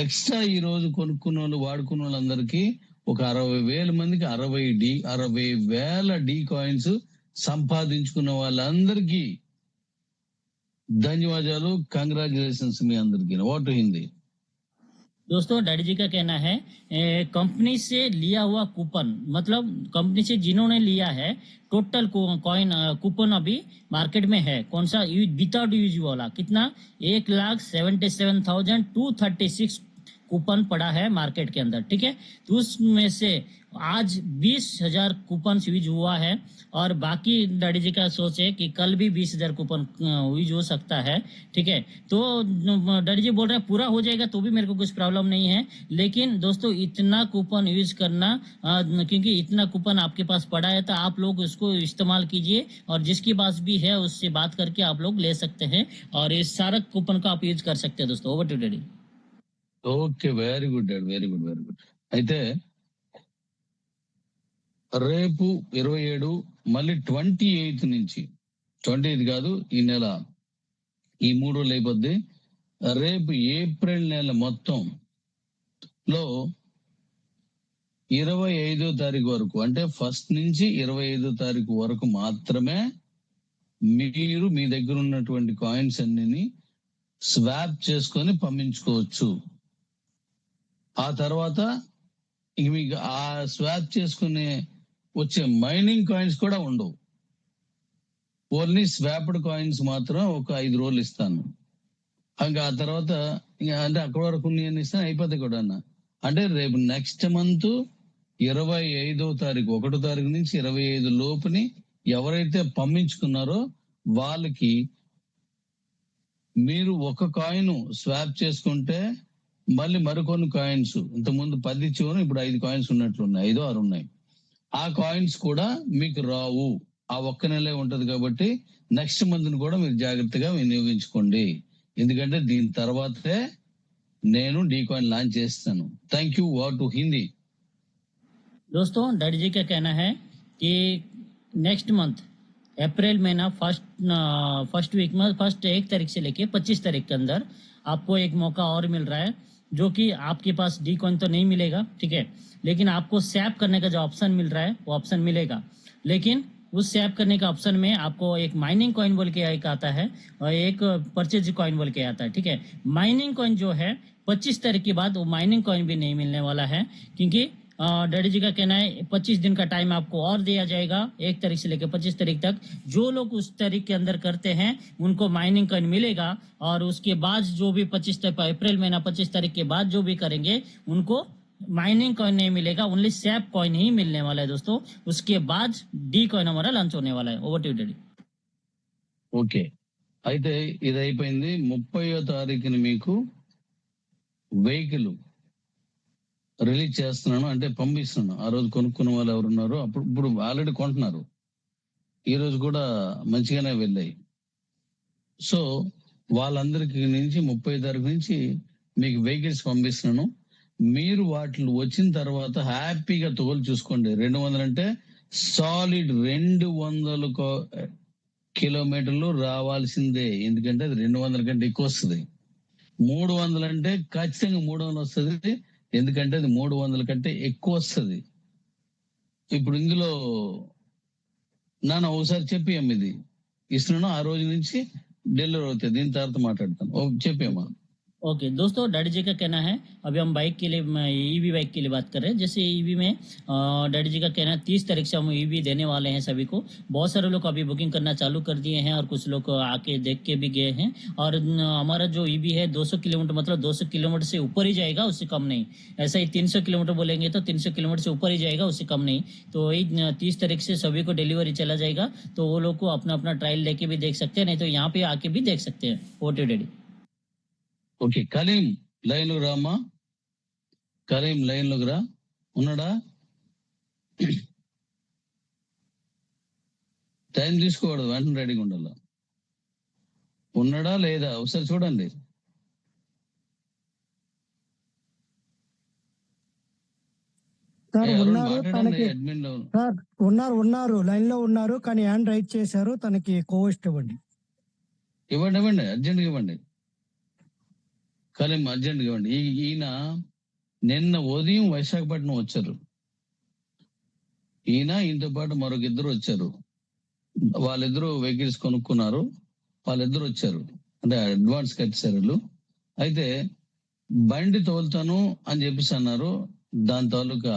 ఎక్స్ట్రా ఈ రోజు కొనుక్కున్న వాళ్ళు, వాడుకున్న వాళ్ళందరికీ ఒక 60,000 మందికి 60,000 డి కాయిన్స్ సంపాదించుకున్న వాళ్ళందరికీ ధన్యవాదాలు, కంగ్రాచులేషన్స్ మీ అందరికీ. వాట్ హిందీ दोस्तों डैडी जी का कहना है कंपनी से लिया हुआ कूपन, मतलब कंपनी से जिन्होंने लिया है टोटल कॉइन कूपन अभी मार्केट में है कौन सा विदाउट यूज वाला कितना 1,77,236 कूपन पड़ा है मार्केट के अंदर, ठीक है। तो उसमें से आज 20,000 कूपन यूज हुआ है और बाकी डैडी जी का सोच है कि कल भी 20,000 कूपन यूज हो सकता है, ठीक है। तो डैडी जी बोल रहे हैं पूरा हो जाएगा तो भी मेरे को कुछ प्रॉब्लम नहीं है, लेकिन दोस्तों इतना कूपन यूज करना क्योंकि इतना कूपन आपके पास पड़ा है तो आप लोग उसको इस्तेमाल कीजिए और जिसके पास भी है उससे बात करके आप लोग ले सकते हैं और इस सारा कूपन को आप यूज कर सकते हैं दोस्तों। Over to daddy. Okay, very good dad, very good, very good. అయితే రేపు 27, మళ్ళీ 28 నుంచి 28 కాదు, ఈ నెల ఈ 3 రోజులు అయిపోద్ది. రేపు ఏప్రిల్ నెల మొత్తం లో 25వ తారీఖు వరకు, అంటే ఫస్ట్ నుంచి 25వ తారీఖు వరకు మాత్రమే మీరు మీ దగ్గర ఉన్నటువంటి కాయిన్స్ అన్నిని స్వాప్ చేసుకొని పంపించుకోవచ్చు. ఆ తర్వాత ఇంక మీకు ఆ స్వాప్ చేసుకునే వచ్చే మైనింగ్ కాయిన్స్ కూడా ఉండవు. ఓన్లీ స్వాప్డ్ కాయిన్స్ మాత్రం ఒక 5 రోజులు ఇస్తాను. ఇంకా ఆ తర్వాత అంటే అక్కడి వరకు నేను ఇస్తాను, అయిపోతాయి కూడా అన్న. అంటే రేపు నెక్స్ట్ మంత్ 25వ తారీఖు, 1వ తారీఖు నుంచి 25 లోపుని ఎవరైతే పంపించుకున్నారో వాళ్ళకి మీరు ఒక కాయిన్ స్వాప్ చేసుకుంటే మళ్ళీ మరికొన్ని కాయిన్స్, ఇంతకుముందు 10 ఇచ్చేవారు, ఇప్పుడు 5 కాయిన్స్ ఉన్నట్లున్నాయి, 5 6 ఉన్నాయి. ఆ కాయిన్స్ కూడా మీకు రావు. ఆ ఒక్క నెలే ఉంటది కాబట్టి నెక్స్ట్ మంత్ కూడా మీరు జాగ్రత్తగా వినియోగించుకోండి. ఎందుకంటే దీని తర్వాతే నేను డీ కాయిన్ లాంచ్ చేస్తాను. Thank you. What to Hindi दोस्तों डैडी जी का कहना है कि नेक्स्ट मंथ अप्रैल महीना फर्स्ट वीक में फर्स्ट 1 तारीख से लेके 25 तारीख के अंदर आपको एक मौका और मिल रहा है, जो कि आपके पास डी कॉइन तो नहीं मिलेगा, ठीक है, लेकिन आपको सैप करने का जो ऑप्शन मिल रहा है वो ऑप्शन मिलेगा। लेकिन उस सैप करने का ऑप्शन में आपको एक माइनिंग कॉइन बोल के एक आता है और एक परचेज कॉइन बोल के आता है, ठीक है। माइनिंग कॉइन जो है 25 तारीख के बाद वो माइनिंग कॉइन भी नहीं मिलने वाला है, क्योंकि डैडी जी का कहना है 25 दिन का टाइम आपको और दिया जाएगा, 1 तारीख से लेकर 25 तारीख तक। जो लोग उस तारीख के अंदर करते हैं उनको माइनिंग कॉइन मिलेगा और उसके बाद जो भी 25 अप्रैल महीना 25 तारीख के बाद जो भी करेंगे उनको माइनिंग कॉइन नहीं मिलेगा, ओनली सैप कॉइन ही मिलने वाला है दोस्तों। उसके बाद डी कॉइन हमारा लॉन्च होने वाला है। Over to daddy. ఓకే, అయితే ఇది అయిపోయింది. 30వ తారీఖుని మీకు వెహికల్ రిలీజ్ చేస్తున్నాను, అంటే పంపిస్తున్నాను. ఆ రోజు కొనుక్కున్న వాళ్ళు ఎవరున్నారో ఇప్పుడు ఆల్రెడీ కొంటున్నారు, ఈ రోజు కూడా మంచిగానే వెళ్ళాయి. సో వాళ్ళందరికి నుంచి 30వ తారీఖు నుంచి మీకు వెహికల్స్ పంపిస్తున్నాను. మీరు వాటిలో వచ్చిన తర్వాత హ్యాపీగా తోలు చూసుకోండి. 200 అంటే సాలిడ్ 200 కిలోమీటర్లు రావాల్సిందే, ఎందుకంటే అది 200 కంటే ఎక్కువ వస్తుంది. 300 అంటే ఖచ్చితంగా 300 వస్తుంది, ఎందుకంటే అది 300 కంటే ఎక్కువ వస్తుంది. ఇప్పుడు ఇందులో నాన్న ఒకసారి చెప్పి ఇది ఇస్తున్నాను, ఆ రోజు నుంచి డెలివరీ అవుతుంది. దీని తర్వాత మాట్లాడతాను. చెప్పేమ్మా. ओके दोस्तों डैडी जी का कहना है, अभी हम बाइक के लिए ईवी बाइक के लिए बात कर रहे हैं। जैसे ईवी में डैडी जी का कहना है 30 तारीख से हम ईवी देने वाले हैं सभी को। बहुत सारे लोग अभी बुकिंग करना चालू कर दिए हैं और कुछ लोग आके देख के भी गए हैं। और हमारा जो ईवी है 200 किलोमीटर, मतलब 200 किलोमीटर से ऊपर ही जाएगा, उससे कम नहीं। ऐसा ही 300 किलोमीटर बोलेंगे तो 300 किलोमीटर से ऊपर ही जाएगा, उससे कम नहीं। तो 30 तारीख से सभी को डिलीवरी चला जाएगा, तो वो लोग को अपना अपना ट्रायल लेके भी देख सकते हैं, नहीं तो यहाँ पे आके भी देख सकते हैं। Over daddy. Okay, Kaleem line లో రామ్మా. కలీం లైన్ లోకి రా. ఉన్నాడా? టైం తీసుకోకూడదు, వెంటనే రెడీగా ఉండాలి. ఉన్నాడా లేదా ఒకసారి చూడండి. సార్ ఉన్నారు, మాట్లాడండి తనకి అడ్మిన్ లో. సార్ ఉన్నారు లైన్ లో ఉన్నారు, కానీ హ్యాండ్ రైట్ చేశారు. తనకి కోస్ట్ ఇవ్వండి. ఇవ్వండి అర్జెంట్గా ఇవ్వండి. కలీం అర్జెంట్గా ఇవ్వండి. ఈయన నిన్న ఉదయం విశాఖపట్నం వచ్చారు. ఈయనతో పాటు మరొక ఇద్దరు వచ్చారు. వాళ్ళిద్దరూ వెహికల్స్ కొనుక్కున్నారు. వాళ్ళిద్దరు వచ్చారు, అంటే అడ్వాన్స్ కట్టారు వాళ్ళు. అయితే బండి తోలుతాను అని చెప్పేసి అన్నారు. దాని తాలూకా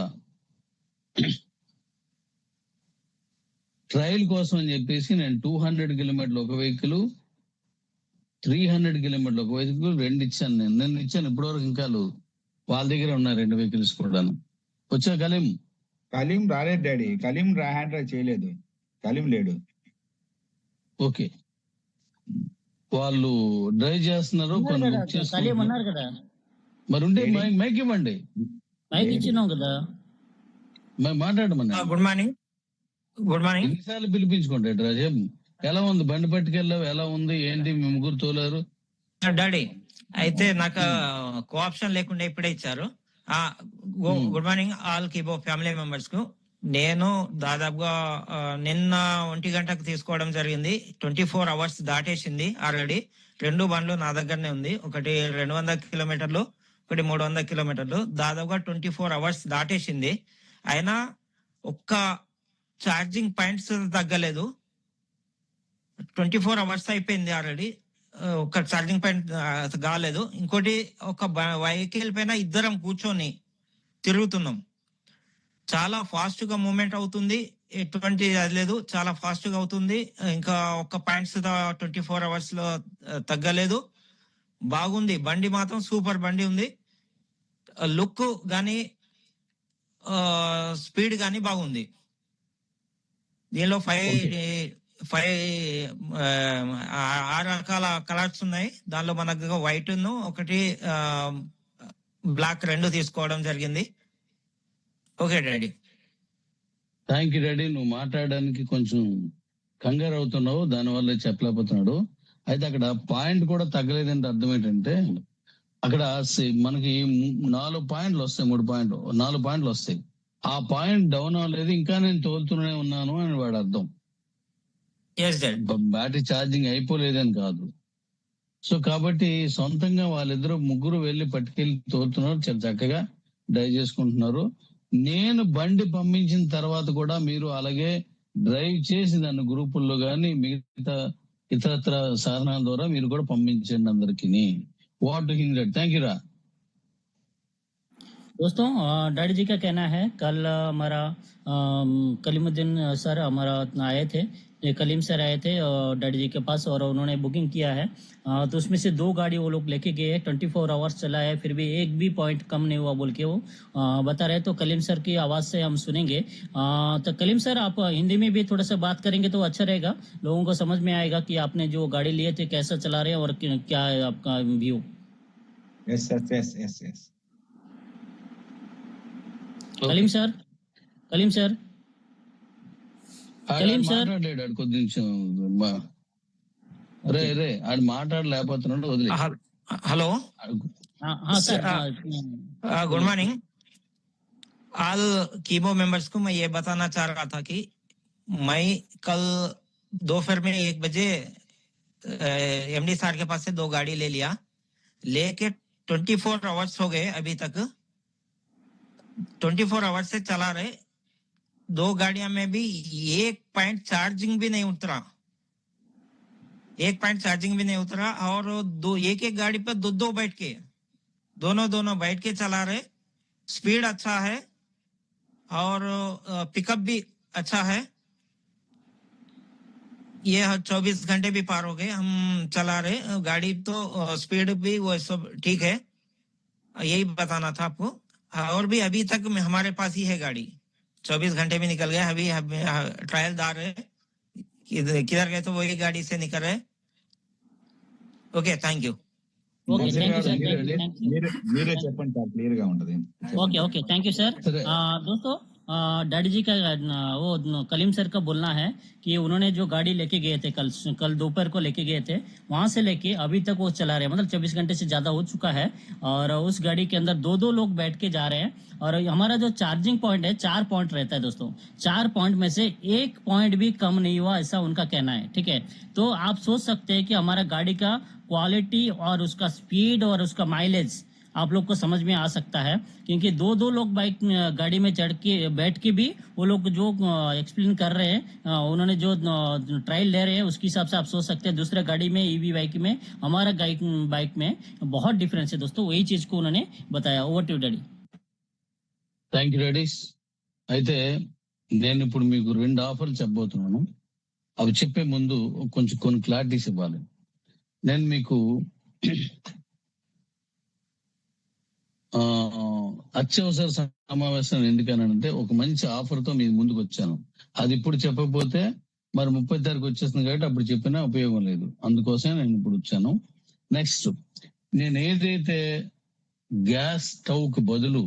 ట్రయల్ కోసం అని చెప్పేసి నేను 200 కిలోమీటర్లు ఒక వెహికల్, 300 కిలోమీటర్లు ఒక వెహికల్, 2 ఇచ్చాను. నేను ఇచ్చాను. ఇప్పటివరకు ఇంకా వాళ్ళ దగ్గర ఉన్నాయి 2 వెహికల్స్ కూడా. వచ్చా కలీం? కలీం రాలేదు డాడీ. కలీం హ్యాండ్ రైట్ చేయలేదు. కలీం లేడు. ఓకే, వాళ్ళు డ్రైవ్ చేస్తున్నారు, కొన్ని బుక్ కలీం చేసుకుంటున్నారు. ఉన్నారు కదా, మరి ఉంటే మైక్ ఇవ్వండి. మైక్ ఇచ్చినాం కదా. మాట్లాడమని గుడ్ మార్నింగ్. ఎన్నిసార్లు పిలిపించుకోండి రాజేబ్. ఎలా ఉంది బండి పట్టుకెళ్ళావు? ఎలా ఉంది ఏంటి? మీ ముగ్గురు తోలారు డాడీ. అయితే నాకు కోఆప్షన్ లేకుండా ఇప్పుడే ఇచ్చారు. Good morning all Kibho family members కు. నేను దాదాపుగా నిన్న 1 గంటకు తీసుకోవడం జరిగింది. 24 అవర్స్ దాటేసింది ఆల్రెడీ. 2 బండ్లు నా దగ్గరనే ఉంది. ఒకటి 200 కిలోమీటర్లు, ఒకటి 300 కిలోమీటర్లు. దాదాపుగా 24 అవర్స్ దాటేసింది. అయినా ఒక్క ఛార్జింగ్ పాయింట్స్ తగ్గలేదు. 24 అవర్స్ అయిపోయింది ఆల్రెడీ, ఒక ఛార్జింగ్ పాయింట్ కాలేదు. ఇంకోటి, ఒక వెహికల్ పైన ఇద్దరం కూర్చొని తిరుగుతున్నాం. చాలా ఫాస్ట్ గా మూవ్మెంట్ అవుతుంది, ఎటువంటి అది లేదు, చాలా ఫాస్ట్ గా అవుతుంది. ఇంకా ఒక్క పాయింట్స్ 24 అవర్స్ లో తగ్గలేదు. బాగుంది బండి, మాత్రం సూపర్ బండి ఉంది. లుక్ గానీ స్పీడ్ గానీ బాగుంది. దీనిలో 6 రకాల కలర్స్ ఉన్నాయి. దానిలో మనకు వైట్ ఒకటి బ్లాక్ 2 తీసుకోవడం జరిగింది. Okay daddy. Thank you daddy. నువ్వు మాట్లాడడానికి కొంచెం కంగారు అవుతున్నావు, దానివల్ల చెప్పలేకపోతున్నాడు. అయితే అక్కడ పాయింట్ కూడా తగ్గలేదంటే అర్థం ఏంటంటే, అక్కడ మనకి 4 పాయింట్లు వస్తాయి, 3 పాయింట్లు, 4 పాయింట్లు వస్తాయి. ఆ పాయింట్ డౌన్ అవ్వలేదు, ఇంకా నేను తోలుతూనే ఉన్నాను అని వాడు అర్థం. బ్యాటరీ ఛార్జింగ్ అయిపోలేదని కాదు. సో కాబట్టి సొంతంగా వాళ్ళిద్దరు ముగ్గురు వెళ్ళి పట్టుకెళ్ళి తోలుతున్నారు, చాలా చక్కగా డ్రైవ్ చేసుకుంటున్నారు. నేను బండి పంపించిన తర్వాత కూడా మీరు అలాగే డ్రైవ్ చేసి దాన్ని గ్రూపుల్లో కానీ మిగతా ఇతరత్ర సాధనాల ద్వారా మీరు కూడా పంపించండి అందరికి. వాట్ హింద్. థ్యాంక్ యూ రా. दोस्तों डैडी जी का कहना है, कल हमारा कलीमुद्दीन सर हमारा आए थे, ये कलीम सर आए थे डैडी जी के पास, और उन्होंने बुकिंग किया है। तो उसमें से 2 गाड़ी वो लोग लेके गए, 24 आवर्स चला है, फिर भी एक भी पॉइंट कम नहीं हुआ बोल के वो बता रहे। तो कलीम सर की आवाज़ से हम सुनेंगे। तो कलीम सर, आप हिंदी में भी थोड़ा सा बात करेंगे तो अच्छा रहेगा, लोगों को समझ में आएगा कि आपने जो गाड़ी लिए थे कैसा चला रहे हैं और क्या है आपका view. Yes. Kaleem sir, Kaleem sir, Kaleem sir మాట్లాడాడు కొద్ది నిమిషం. రే ఆడు మాట్లాడలేకపోతున్నాడు, వదిలే. Hello sir, good morning all Kibho members को। मैं ये बताना चाह रहा था कि मैं कल दोपहर में 1 बजे एमडी सर के पास से 2 गाड़ी ले लिया, लेके 24 आवर्स हो गए अभी तक। 24 आवर्स से चला रहे, 2 गाड़ियां में भी 1 पॉइंट चार्जिंग भी नहीं उतरा, 1 पॉइंट चार्जिंग भी नहीं उतरा। और एक गाड़ी पर दो बैठ के, दोनों बैठ के चला रहे। स्पीड अच्छा है और पिकअप भी अच्छा है। ये 24 घंटे भी पार हो गए हम चला रहे गाड़ी, तो स्पीड भी वो सब ठीक है। यही बताना था आपको। और भी अभी तक हमारे पास ही है गाड़ी, 24 घंटे भी निकल गया। अभी ट्रायल दार है, किधर गए तो वही गाड़ी से निकल रहे। Okay, thank you. Okay, thank you sir, మీరే చెప్పండి సార్, క్లియర్ గా ఉంటది. Okay thank you sir. दोस्तों डैडी जी का वो कलीम सर का बोलना है कि उन्होंने जो गाड़ी लेके गए थे कल दोपहर को लेके गए थे, वहां से लेके अभी तक वो चला रहे हैं, मतलब 24 घंटे से ज्यादा हो चुका है। और उस गाड़ी के अंदर दो दो लोग बैठ के जा रहे हैं। और हमारा जो चार्जिंग पॉइंट है 4 पॉइंट रहता है दोस्तों, 4 पॉइंट में से 1 पॉइंट भी कम नहीं हुआ, ऐसा उनका कहना है। ठीक है, तो आप सोच सकते हैं कि हमारा गाड़ी का क्वालिटी और उसका स्पीड और उसका माइलेज आप लोग को समझ में आ सकता है, क्योंकि दो दो लोग बाइक गाड़ी में चढ़ के बैठ के भी वो लोग जो एक्सप्लेन कर रहे हैं, उन्होंने जो ट्रायल ले रहे हैं, उसके हिसाब से आप सोच सकते हैं दूसरे गाड़ी में ईवी बाइक में हमारा बाइक में बहुत डिफरेंस है दोस्तों। वही चीज को उन्होंने बताया। Over to daddy. Thank you daddies. అయితే నేను ఇప్పుడు మీకు 2 ఆఫర్లు చెప్పబోతున్నాను. అవి చెప్పే ముందు కొంచెం కొన్ని క్లారిటీస్ ఇవ్వాలి. నేను మీకు అత్యవసర సమావేశం ఎందుకనంటే ఒక మంచి ఆఫర్ తో మీ ముందుకు వచ్చాను. అది ఇప్పుడు చెప్పకపోతే మరి 30 తారీఖు వచ్చేస్తుంది కాబట్టి అప్పుడు చెప్పినా ఉపయోగం లేదు. అందుకోసం నేను ఇప్పుడు వచ్చాను. నెక్స్ట్, నేను ఏదైతే గ్యాస్ స్టవ్ కు బదులు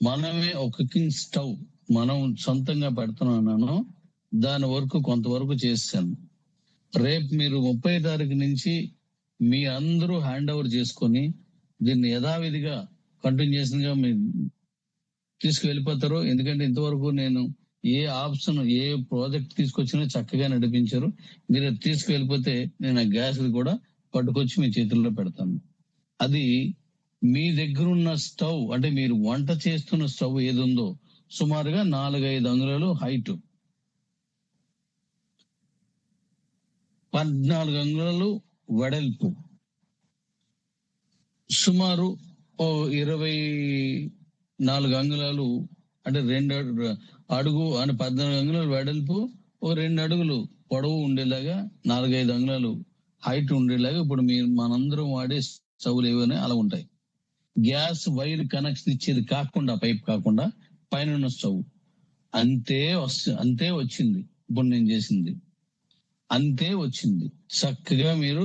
మనమే ఒక కుకింగ్ స్టవ్ మనం సొంతంగా పెడుతున్నానో దాని వరకు కొంతవరకు చేశాను. రేపు మీరు 30 తారీఖు నుంచి మీ అందరూ హ్యాండ్ ఓవర్ చేసుకొని దీన్ని యథావిధిగా కంటిన్యూషన్ గా మీరు తీసుకువెళ్ళిపోతారు. ఎందుకంటే ఇంతవరకు నేను ఏ ఆప్షన్ ఏ ప్రాజెక్ట్ తీసుకొచ్చినా చక్కగా నడిపించారు. మీరు తీసుకువెళ్ళిపోతే నేను ఆ గ్యాస్ కూడా పట్టుకొచ్చి మీ చేతుల్లో పెడతాను. అది మీ దగ్గర ఉన్న స్టవ్ అంటే మీరు వంట చేస్తున్న స్టవ్ ఏది ఉందో సుమారుగా 4-5 అంగుళాలు హైట్, 14 అంగుళాలు వెడల్పు, సుమారు 24 అంగుళాలు అంటే 2 అడుగు అంటే 14 అంగుళాలు వెడల్పు, 2 అడుగులు పొడవు ఉండేలాగా 4-5 అంగుళాలు హైట్ ఉండేలాగా ఇప్పుడు మీరు మనందరం వాడే స్టవ్లు ఏవైనా అలా ఉంటాయి. గ్యాస్ వైర్ కనెక్షన్ ఇచ్చేది కాకుండా, పైప్ కాకుండా పైన స్టవ్ అంతే వచ్చింది. ఇప్పుడు నేను చేసింది అంతే వచ్చింది. చక్కగా మీరు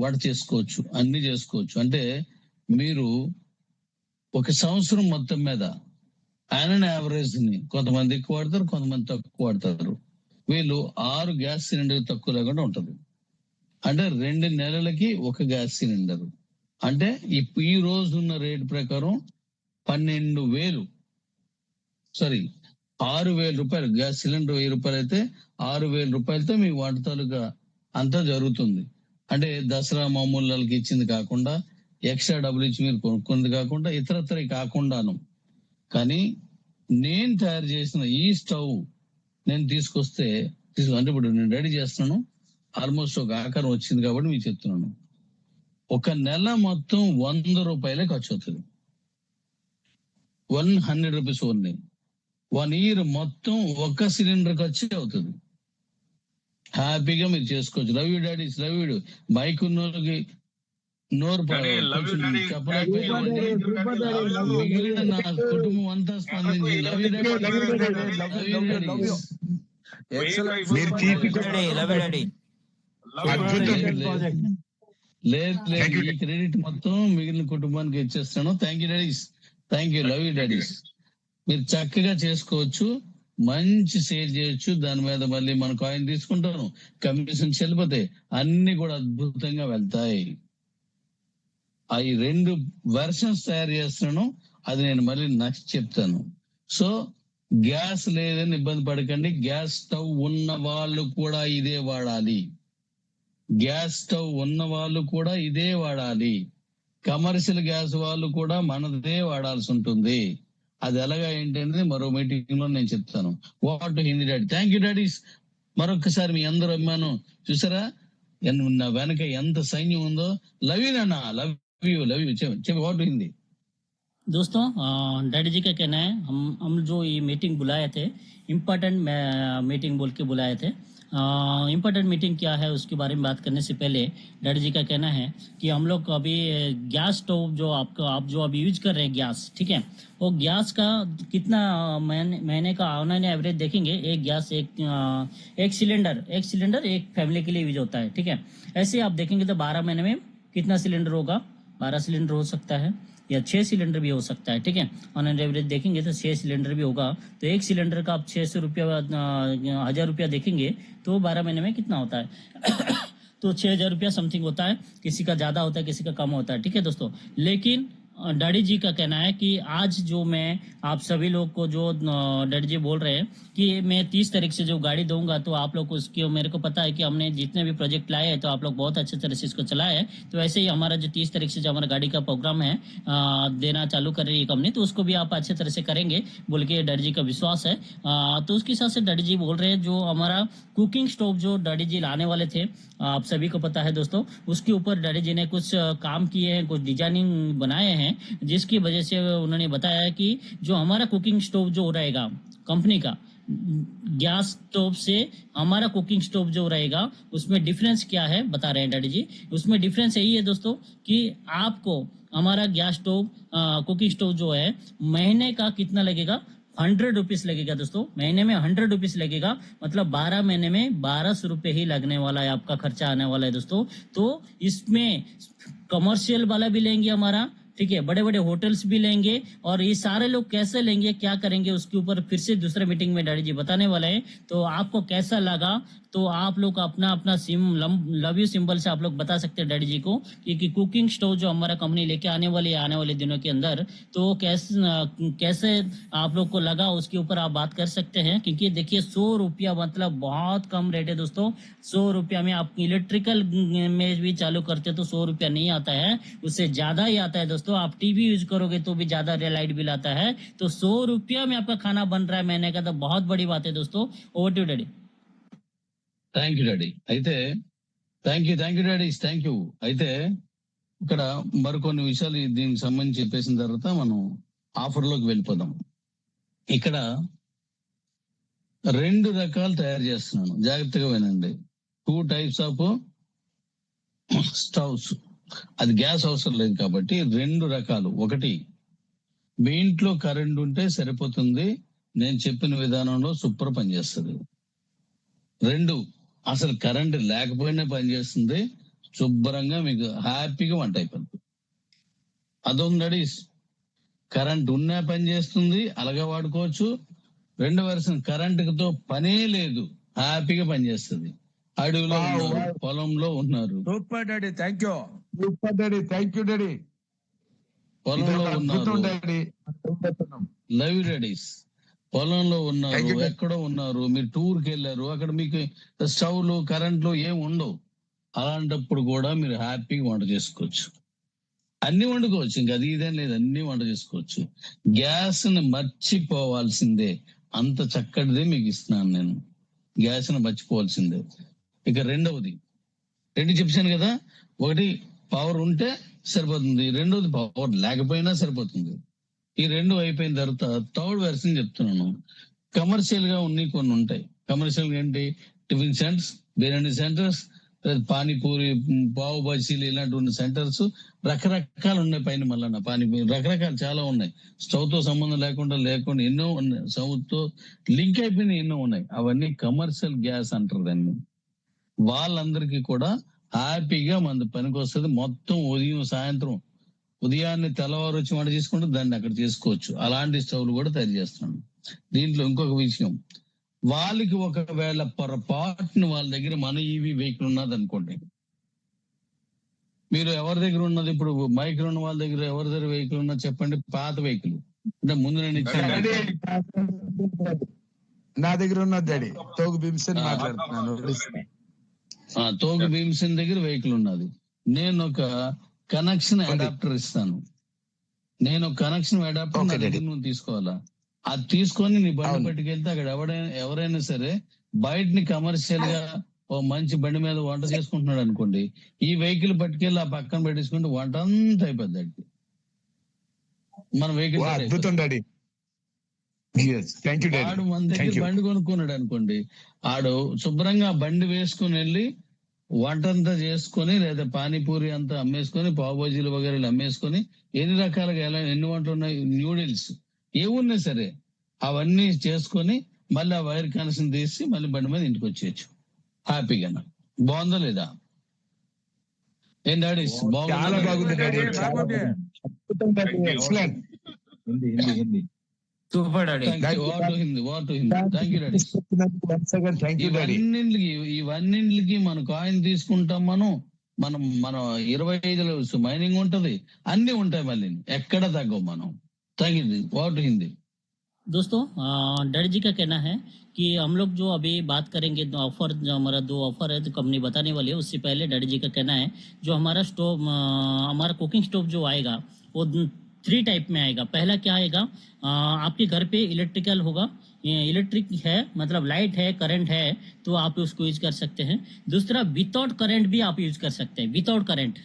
వంట చేసుకోవచ్చు, అన్ని చేసుకోవచ్చు. అంటే మీరు ఒక సంవత్సరం మొత్తం మీద యాన్ యావరేజ్ ని కొంతమంది ఎక్కువ వాడతారు, కొంతమంది తక్కువ వాడతారు. వీళ్ళు 6 గ్యాస్ సిలిండర్ తక్కువ లేకుండా ఉంటది. అంటే 2 నెలలకి ఒక గ్యాస్ సిలిండర్. అంటే ఈ రోజు ఉన్న రేట్ ప్రకారం 6,000 రూపాయలు గ్యాస్ సిలిండర్ 1000 రూపాయలు అయితే 6,000 రూపాయలతో మీ వంటతాలుగా అంతా జరుగుతుంది. అంటే దసరా మామూలుకి ఇచ్చింది కాకుండా, ఎక్స్ట్రా డబ్బులు ఇచ్చి మీరు కొనుక్కుంది కాకుండా, ఇతరత్ర కాకుండాను. కానీ నేను తయారు చేసిన ఈ స్టవ్ నేను తీసుకొస్తే అంటే ఇప్పుడు నేను రెడీ చేస్తున్నాను, ఆల్మోస్ట్ ఒక ఆకారం వచ్చింది కాబట్టి మీకు చెప్తున్నాను. ఒక నెల మొత్తం 100 రూపాయలే ఖర్చు అవుతుంది. 100 రూపీస్ ఓన్లీ. 1 ఇయర్ మొత్తం ఒక సిలిండర్ ఖర్చు అవుతుంది. హ్యాపీగా మీరు చేసుకోవచ్చు. Love you daddies, love you. Bike ఉన్నోళ్ళకి నోరు చెప్పలేకపోయామండి. మిగిలిన నా కుటుంబం అంతా స్పందించి లవ్ యూ లేదు, ఈ క్రెడిట్ మొత్తం మిగిలిన కుటుంబానికి ఇచ్చేస్తాను. Thank you daddies, thank you, love you daddy's. మీరు చక్కగా చేసుకోవచ్చు, మంచి సేల్ చేయొచ్చు. దాని మీద మళ్ళీ మన కాయిన్ తీసుకుంటాను, కమిషన్ చెల్లిపోతాయి, అన్ని కూడా అద్భుతంగా వెళ్తాయి. అవి 2 వెర్షన్స్ తయారు చేస్తున్నాను, అది నేను మళ్ళీ నెక్స్ట్ చెప్తాను. సో గ్యాస్ లేదని ఇబ్బంది పడకండి. గ్యాస్ స్టవ్ ఉన్న వాళ్ళు కూడా ఇదే వాడాలి. గ్యాస్ స్టవ్ ఉన్న వాళ్ళు కూడా ఇదే వాడాలి. కమర్షియల్ గ్యాస్ వాళ్ళు కూడా మనదే వాడాల్సి ఉంటుంది. అది ఎలాగా ఏంటనేది మరో మీటింగ్ లో నేను చెప్తాను. What Hindi daddy. Thank you daddy's. మరొకసారి మీ అందరూ అభిమానం చూసారా, నా వెనక ఎంత సైన్యం ఉందో. లవ్ యూ నాన్న, లవ్ యూ, లవ్ యూ. చెప్పి వాట్ హింदी. दोस्तों, डैडी जी का कहना है, हम जो ये मीटिंग बुलाए थे, इम्पोर्टेंट मीटिंग बोल के बुलाए थे। इम्पोर्टेंट मीटिंग क्या है उसके बारे में बात करने से पहले डैडी जी का कहना है कि हम लोग अभी गैस स्टोव जो आप जो अभी यूज कर रहे हैं गैस, ठीक है, वो गैस का कितना महीने का ऑनलाइन एवरेज देखेंगे। एक गैस एक सिलेंडर एक फैमिली के लिए यूज होता है, ठीक है। ऐसे आप देखेंगे तो 12 महीने में कितना सिलेंडर होगा, 12 सिलेंडर हो सकता है या 6 सिलेंडर भी हो सकता है, ठीक है। ऑन एन एवरेज देखेंगे तो 6 सिलेंडर भी होगा, तो एक सिलेंडर का आप 600 रुपया 1000 रुपया देखेंगे तो 12 महीने में कितना होता है तो 6000 रुपया समथिंग होता है, किसी का ज्यादा होता है किसी का कम होता है, ठीक है दोस्तों। लेकिन डैडी जी का कहना है कि आज जो मैं आप सभी लोग को जो डैडी जी बोल रहे हैं कि मैं 30 तारीख से जो गाड़ी दूंगा तो आप लोग को उसकी, मेरे को पता है कि हमने जितने भी प्रोजेक्ट लाए हैं तो आप लोग बहुत अच्छे तरह से इसको चलाए हैं, तो ऐसे ही हमारा जो 30 तारीख से जो हमारा गाड़ी का प्रोग्राम है देना चालू कर रही है कंपनी, तो उसको भी आप अच्छे तरह से करेंगे बोल के डैडी जी का विश्वास है। तो उसके हिसाब से डैडी जी बोल रहे हैं जो हमारा कुकिंग स्टोव जो डैडी जी लाने वाले थे, आप सभी को पता है दोस्तों, उसके ऊपर डैडी जी ने कुछ काम किए हैं, कुछ डिजाइनिंग बनाए हैं, जिसकी वजह से उन्होंने बताया है कि जो हमारा कुकिंग स्टोव जो रहेगा कंपनी का, गैस स्टोव से हमारा कुकिंग स्टोव जो रहेगा उसमें डिफरेंस क्या है बता रहे हैं डैडी जी। उसमें डिफरेंस यही है दोस्तों कि आपको हमारा गैस स्टोव कुकिंग स्टोव जो है महीने का कितना लगेगा, 100 रुपीज लगेगा दोस्तों, महीने में 100 रुपीज लगेगा, मतलब 12 महीने में 1200 रुपये ही लगने वाला है, आपका खर्चा आने वाला है दोस्तों। तो इसमें कमर्शियल वाला भी लेंगे हमारा, ठीक है, बड़े बड़े होटल्स भी लेंगे, और ये सारे लोग कैसे लेंगे क्या करेंगे उसके ऊपर फिर से दूसरे मीटिंग में डैडी जी बताने वाले हैं। तो आपको कैसा लगा तो आप लोग अपना अपना लव यू सिंबल से आप लोग बता सकते हैं डैडी जी को कि कुकिंग स्टोव जो हमारा कंपनी लेके आने वाली है आने वाले दिनों के अंदर, तो कैसे आप लोग को लगा उसके ऊपर आप बात कर सकते हैं। क्योंकि देखिए 100 रुपया मतलब बहुत कम रेट है दोस्तों, 100 रुपया में आप इलेक्ट्रिकल में भी चालू करते तो 100 रुपया नहीं आता है, उससे ज्यादा ही आता है दोस्तों। आप टीवी यूज करोगे तो भी ज्यादा लाइट बिल आता है, तो 100 रुपया में आपका खाना बन रहा है महीने का, तो बहुत बड़ी बात है दोस्तों। Over to daddy. Thank you daddy. అయితే thank you daddy, thank you. అయితే ఇక్కడ మరికొన్ని విషయాలు దీనికి సంబంధించి చెప్పేసిన తర్వాత మనం ఆఫర్ లోకి వెళ్ళిపోదాం. ఇక్కడ 2 రకాలు తయారు చేస్తున్నాను, జాగ్రత్తగా వినండి. 2 టైప్స్ ఆఫ్ స్టవ్స్, అది గ్యాస్ అవసరం లేదు కాబట్టి 2 రకాలు. ఒకటి, మీ ఇంట్లో కరెంట్ ఉంటే సరిపోతుంది, నేను చెప్పిన విధానంలో సూపర్ పనిచేస్తుంది. 2, అసలు కరెంట్ లేకపోయినా పనిచేస్తుంది, శుభ్రంగా మీకు హ్యాపీగా వంట అయిపోతుంది. అదొందడి కరెంట్ ఉన్నా పనిచేస్తుంది, అలాగే వాడుకోవచ్చు. 2వ వెర్షన్ కరెంటుతో పనే లేదు, హ్యాపీగా పనిచేస్తుంది. అడవిలో ఉన్నారు, పొలంలో ఉన్నారు, super daddy, thank you. Super daddy, thank you daddy. పొలంలో ఉన్నారు, లవ్ డాడీస్, పొలంలో ఉన్నారు, ఎక్కడో ఉన్నారు, మీరు టూర్కి వెళ్ళారు, అక్కడ మీకు స్టవ్లు కరెంట్లు ఏం ఉండవు. అలాంటప్పుడు కూడా మీరు హ్యాపీగా వంట చేసుకోవచ్చు, అన్ని వండుకోవచ్చు, ఇంకా అది ఇదేం లేదు, అన్ని వంట చేసుకోవచ్చు. గ్యాస్ ని మర్చిపోవాల్సిందే, అంత చక్కటిదే మీకు ఇస్తున్నాను నేను, గ్యాస్ ని మర్చిపోవాల్సిందే. ఇక 2వది, 2 చెప్పాను కదా, ఒకటి పవర్ ఉంటే సరిపోతుంది, 2వది పవర్ లేకపోయినా సరిపోతుంది. ఈ 2 అయిపోయిన తర్వాత 3rd వెర్షన్ చెప్తున్నాను. కమర్షియల్ గా ఉన్నాయి కొన్ని ఉంటాయి. కమర్షియల్ గా ఏంటి, tiffin centres, biryani centres, panipuri, పావు బజీలు ఇలాంటి సెంటర్స్ రకరకాలు ఉన్నాయి. పైన మళ్ళా పానీపూరి రకరకాలు చాలా ఉన్నాయి. స్టవ్ తో సంబంధం లేకుండా ఎన్నో ఉన్నాయి, స్టవ్ తో లింక్ అయిపోయిన ఎన్నో ఉన్నాయి. అవన్నీ కమర్షియల్ గ్యాస్ అంటారు దాన్ని. వాళ్ళందరికీ కూడా హ్యాపీగా మన పనికి వస్తుంది. మొత్తం ఉదయం సాయంత్రం, ఉదయాన్నే తెల్లవారు వచ్చి వంట చేసుకుంటే దాన్ని అక్కడ చేసుకోవచ్చు. అలాంటి స్టవ్లు కూడా తయారు చేస్తున్నాను. దీంట్లో ఇంకొక విషయం, వాళ్ళకి ఒకవేళ పొరపాటును వాళ్ళ దగ్గర మన ఈవీ వెహికల్ ఉన్నది అనుకోండి, మీరు ఎవరి దగ్గర ఉన్నది, ఇప్పుడు మైక్రో ఉన్న వాళ్ళ దగ్గర ఎవరి దగ్గర వెహికల్ ఉన్నది చెప్పండి, పాత వెహికల్ అంటే ముందు నేను ఇచ్చాను. నా దగ్గర ఉన్నది డాడీ, తోగు భీమ్సన్ మాట్లాడుతున్నాను. తోగు భీమ్సన్ దగ్గర వెహికల్ ఉన్నది. నేను ఒక కనెక్షన్ అడాప్టర్ ఇస్తాను, నేను కనెక్షన్ అడాప్టర్ నువ్వు తీసుకోవాలా, అది తీసుకొని నీ బండి పట్టుకెళ్తే అక్కడ ఎవరైనా సరే బయటని కమర్షియల్ గా ఓ మంచి బండి మీద వంట చేసుకుంటున్నాడు అనుకోండి, ఈ వెహికల్ పట్టుకెళ్ళి ఆ పక్కన పెట్టేసుకుంటే వంట అంతా అయిపోద్ది. మన వెహికల్ ఆడు మన దగ్గర బండి కొనుక్కున్నాడు అనుకోండి, ఆడు శుభ్రంగా బండి వేసుకుని వెళ్ళి వంట అంతా చేసుకొని, లేదా పానీపూరి అంతా అమ్మేసుకొని, పావుబాజీలు వగేరాలు అమ్మేసుకొని, ఎన్ని రకాలుగా ఎన్ని వంటలు ఉన్నాయి, న్యూడిల్స్ ఏమున్నా సరే అవన్నీ చేసుకొని మళ్ళీ ఆ వైర్ కనెక్షన్ తీసి మళ్ళీ బండి మీద ఇంటికి వచ్చేయచ్చు హ్యాపీగా. బాగుందా లేదా? ఏం డాడీ చాలా బాగుంది డాడీ, చాలా బాగుంది. Excellent. Hindi Hindi Hindi. Super daddy. Thank you daddy. Thank you daddy. ఇవన్నింటికి మన కాయిన్ తీసుకుంటాం, మనం 25 లెవెల్స్ మైనింగ్ ఉంటది, అన్ని ఉంటాయి, మళ్ళీ ఎక్కడ తగ్గవు మనం. Thank you. వాట్ హిందీ. दोस्तों डैडी जी का कहना है कि हम लोग जो अभी बात करेंगे ऑफर, जो हमारा 2 ऑफर है तो कंपनी बताने वाली है, उससे पहले डैडी जी का कहना है जो हमारा स्टोव, हमारा कुकिंग स्टोव जो आएगा वो 3 टाइप में आएगा। पहला क्या आएगा, आपके घर पे इलेक्ट्रिकल होगा, इलेक्ट्रिक है मतलब लाइट है, करंट है, तो आप उसको यूज कर सकते हैं। दूसरा विदाउट करंट भी आप यूज कर सकते हैं, विदाउट करंट,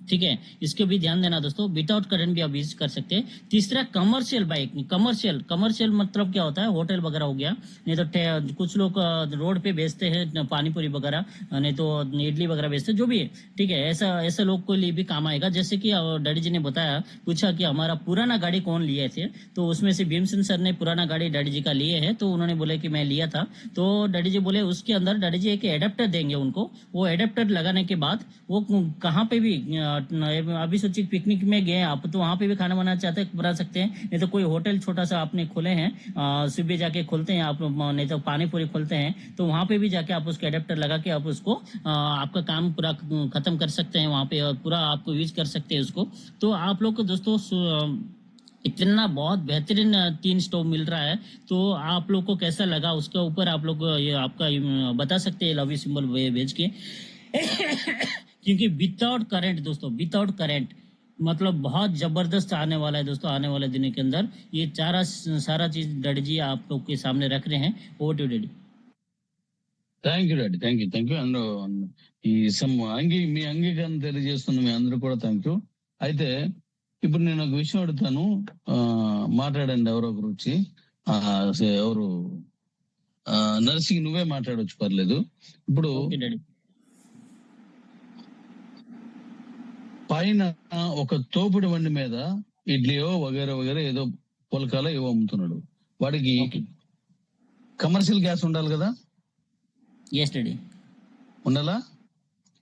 ठीक है, इसको भी ध्यान देना दोस्तों, विदाउट करंट भी आप यूज कर सकते हैं। तीसरा कमर्शियल बाइक, कमर्शियल मतलब क्या होता है, होटल वगैरह हो गया, नहीं तो कुछ लोग रोड पे बेचते हैं पानी पूरी वगैरह, नहीं तो इडली वगैरह बेचते हैं, जो भी है, ठीक है, ऐसा लोग के लिए भी काम आएगा। जैसे कि डैडी जी ने बताया, पूछा कि हमारा पुराना गाड़ी कौन लिए थे, तो उसमें से भीमसेन सर ने पुराना गाड़ी डैडी जी का लिए है, तो उन्होंने बोले कि मैं लिया था, तो डैडी जी बोले उसके अंदर डैडी जी एक एडेप्टर देंगे उनको, वो एडेप्टर लगाने के बाद वो कहाँ पे भी, अभी सोचिए पिकनिक में गए आप तो वहां पे भी खाना बनाना चाहते हैं, बना सकते हैं, नहीं तो कोई होटल छोटा सा आपने खोले हैं, सुबह जाके खोलते हैं आप, नहीं तो पानी पूरी खोलते हैं, तो वहां पे भी जाके आप उसके एडेप्टर लगा के आप उसको आपका काम पूरा खत्म कर सकते हैं, वहां पे पूरा आपको यूज कर सकते हैं उसको। तो आप लोग को दोस्तों इतना बहुत बेहतरीन 3 स्टोव मिल रहा है, तो आप लोग को कैसा लगा उसके ऊपर आप लोग ये आपका बता सकते हैं, लव यू सिंबल भेज के क्योंकि विदाउट करंट दोस्तों, विदाउट करंट मतलब बहुत जबरदस्त आने वाला है दोस्तों, आने वाले दिनों के अंदर ये सारा चीज डैडी जी आप लोग के सामने रख रहे हैं। Over to daddy. Thank you daddy, thank you. And ఈ మీ అంగీకారం తెలియజేస్తున్న మీ అందరూ కూడా థ్యాంక్ యూ. అయితే ఇప్పుడు నేను ఒక విషయం అడుగుతాను, మాట్లాడండి ఎవరో ఒకరు వచ్చి. ఎవరు నర్సింగ్ నువ్వే మాట్లాడవచ్చు, పర్లేదు. ఇప్పుడు పైన ఒక తోపుడు బండి మీద ఇడ్లీయో వగేరే వగేరే ఏదో పొలకాలో ఏవో అమ్ముతున్నాడు, వాడికి కమర్షియల్ గ్యాస్ ఉండాలి కదా? yes daddy, ఉండాలా?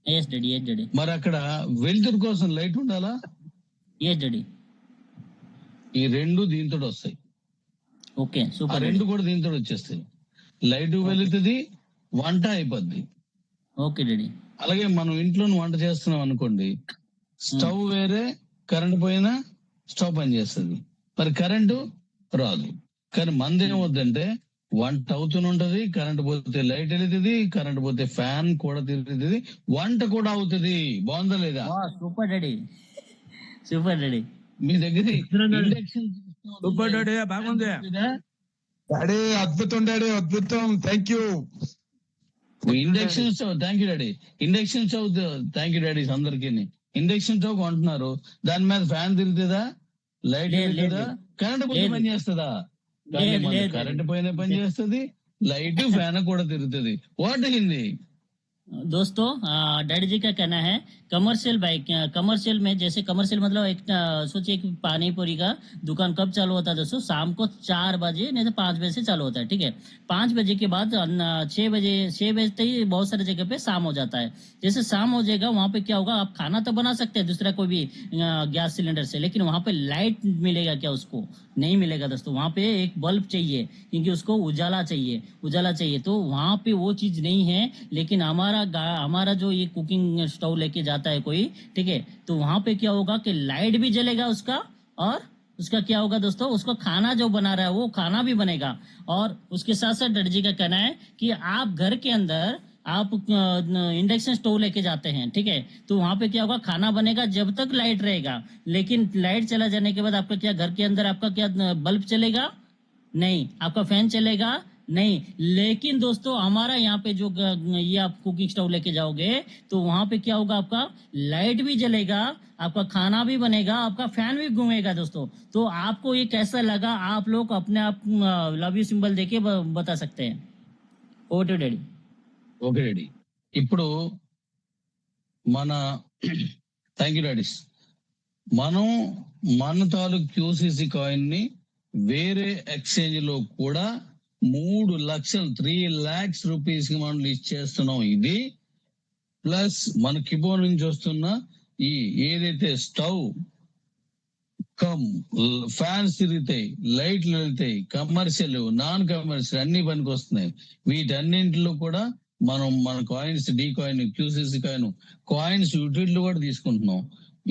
yes daddy, yes daddy. మరి అక్కడ వెలుతురు కోసం లైట్ ఉండాలా? yes daddy. ఈ రెండు దీంతో వస్తాయి. Okay super. రెండు కూడా దీంతో వచ్చేస్తాయి, లైట్ వెలుగుతుంది, వంట అయిపోద్ది. Okay daddy. అలాగే మనం ఇంట్లో వంట చేస్తున్నాం అనుకోండి, స్టవ్ వేరే, కరెంట్ పోయినా స్టవ్ పని చేస్తుంది, మరి కరెంటు రాదు. కానీ మందేం వద్దంటే వంట అవుతుంటది, కరెంట్ పోతే లైట్ వెళుతుంది, కరెంట్ పోతే ఫ్యాన్ కూడా తిరుగుతుంది, వంట కూడా అవుతుంది. బాగుందా లేదా? Super daddy, super daddy. మీ దగ్గర ఇండక్షన్ సూపర్ డాడీ, బాగుంది డాడీ, అద్భుతం డాడీ, అద్భుతం. Thank you. Induction stove, thank you daddy. Induction stove, thank you daddies అందరికి. ఇండక్షన్ స్టవ్ కొంటున్నారు, దాని మీద ఫ్యాన్ తిరుగుతుందా, లైట్ తిరుగుతుందా, కరెంట్ పోతే పని చేస్తుందా? కరెంట్ పోయిన పని చేస్తుంది, లైట్ ఫ్యాన్ కూడా తిరుగుతుంది. వాట్ హిందీ दोस्तों डैडी जी का कहना है कमर्शियल बाइक, कमर्शियल में जैसे कमर्शियल मतलब एक सोचिए कि पानी पूरी का दुकान कब चालू होता है दोस्तों, शाम को 4 बजे नहीं तो 5 बजे से चालू होता है, ठीक है। 5 बजे के बाद 6 बजे तक बहुत सारी जगह पे शाम हो जाता है। जैसे शाम हो जाएगा वहां पे क्या होगा, आप खाना तो बना सकते हैं दूसरा कोई भी गैस सिलेंडर से, लेकिन वहां पे लाइट मिलेगा क्या? उसको नहीं मिलेगा दोस्तों। वहां पे एक बल्ब चाहिए क्योंकि उसको उजाला चाहिए, तो वहां पे वो चीज नहीं है। लेकिन हमारा जो ये कुकिंग स्टोव लेके जाता है कोई, ठीक है, तो वहां पे क्या होगा कि लाइट भी जलेगा उसका, और उसका क्या होगा दोस्तों, उसको खाना जो बना रहा है वो खाना भी बनेगा। और उसके साथ साथ डैडी जी का कहना है कि आप घर के अंदर आप इंडक्शन स्टोव लेके जाते हैं, ठीक है, तो वहां पे क्या होगा, खाना बनेगा जब तक लाइट रहेगा। लेकिन लाइट चला जाने के बाद आपका क्या, घर के अंदर आपका क्या बल्ब चलेगा? नहीं। आपका फैन चलेगा? नहीं। लेकिन दोस्तों हमारा यहाँ पे जो ये आप कुकिंग स्टोव लेके जाओगे तो वहां पे क्या होगा, आपका लाइट भी जलेगा, आपका खाना भी बनेगा, आपका फैन भी घूमेगा दोस्तों। तो आपको ये कैसा लगा, आप लोग अपने आप लव यू सिंबल देके बता सकते हैं। Over to daddy. Okay daddy. ఇప్పుడు మన థ్యాంక్ యూ డాడీస్, మన తాలూకు QCC కాయిన్ ని వేరే ఎక్స్చేంజ్ లో కూడా 3 లక్షలు 3 lakhs రూపీస్ కి మనం లిస్ట్ చేస్తున్నాం. ఇది ప్లస్ మన కిబో నుంచి వస్తున్న ఈ ఏదైతే స్టవ్ ఫ్యాన్స్ తిరుగుతాయి, లైట్లు వెళ్తాయి, కమర్షియల్ నాన్ కమర్షియల్ అన్ని పనికి వస్తున్నాయి. వీటన్నింటిలో కూడా మనం మన coins, D coin, QCC coins utility కూడా తీసుకుంటున్నాం.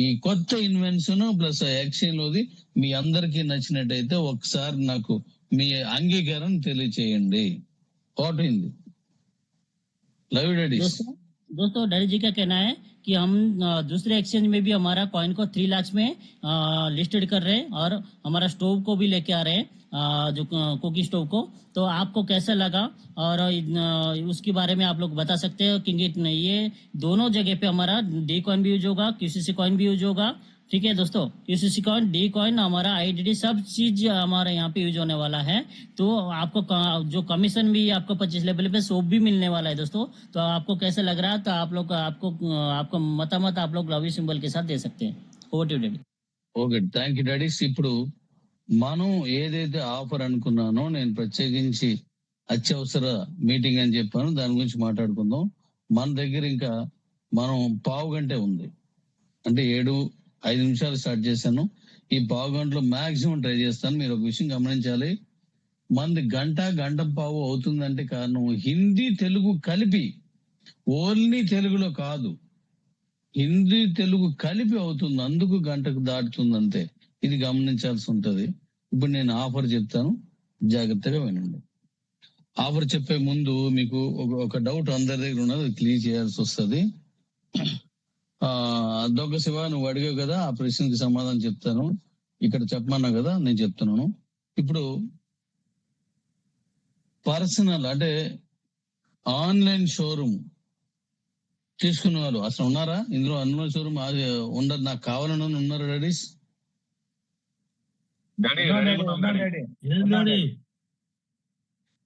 ఈ కొత్త ఇన్వెన్షన్ ప్లస్ ఎక్స్చేంజ్ లోది మీ అందరికీ నచ్చినట్టయితే ఒకసారి నాకు మీ అంగీకారం తెలియచేయండి. కోటింది లవ్ డాడీస్. दोस्तों डैडी जी का कहना है कि हम दूसरे एक्सचेंज में भी हमारा कॉइन को 3 लाख में लिस्टेड कर रहे हैं और हमारा स्टोव को भी लेके आ रहे हैं, जो कुकी स्टोव को। तो आपको कैसा लगा और उसके बारे में आप लोग बता सकते हो, क्योंकि ये दोनों जगह पे हमारा डी कॉइन भी यूज होगा, क्यूसीसी कॉइन भी यूज होगा। ठीक है दोस्तों, क्यूसीसी कॉइन, डी कॉइन, हमारा आईडीडी सब चीज हमारे यहाँ पे यूज होने वाला है। तो आपको जो कमीशन भी आपको 25 लेवल पे सोप भी मिलने वाला है दोस्तों। तो आपको कैसे लग रहा है, तो आप लोग आपको मतामत आप लोग लवी सिंबल के साथ दे सकते हैं। Over to daddy. Okay, thank you daddies. ఇప్పుడు మనం ఏదైతే ఆఫర్ అనుకున్నానో, నేను ప్రత్యేకించి అత్యవసర మీటింగ్ అని చెప్పాను, దాని గురించి మాట్లాడుకుందాం. మన దగ్గర ఇంకా మనం పావు గంటే ఉంది, అంటే 7-5 స్టార్ట్ చేశాను. ఈ పావు గంటలో మాక్సిమం ట్రై చేస్తాను. మీరు ఒక విషయం గమనించాలి, మనది గంట పావు అవుతుందంటే కారణం హిందీ తెలుగు కలిపి, ఓన్లీ తెలుగులో కాదు, హిందీ తెలుగు కలిపి అవుతుంది, అందుకు గంటకు దాటుతుంది అంతే. ఇది గమనించాల్సి ఉంటది. ఇప్పుడు నేను ఆఫర్ చెప్తాను, జాగ్రత్తగా వినండి. ఆఫర్ చెప్పే ముందు మీకు ఒక డౌట్ అందరి దగ్గర ఉన్నది, క్లియర్ చేయాల్సి వస్తుంది. దొంగ శివ, నువ్వు అడిగావు కదా, ఆ ప్రశ్నకి సమాధానం చెప్తాను. ఇక్కడ చెప్పమన్నా కదా, నేను చెప్తున్నాను. ఇప్పుడు పర్సనల్ అంటే ఆన్లైన్ షోరూమ్ తీసుకున్న వాళ్ళు అసలు ఉన్నారా? ఇందులో ఆన్లైన్ షోరూమ్ ఉండదు, నాకు కావాలని ఉన్నారా డాడీస్?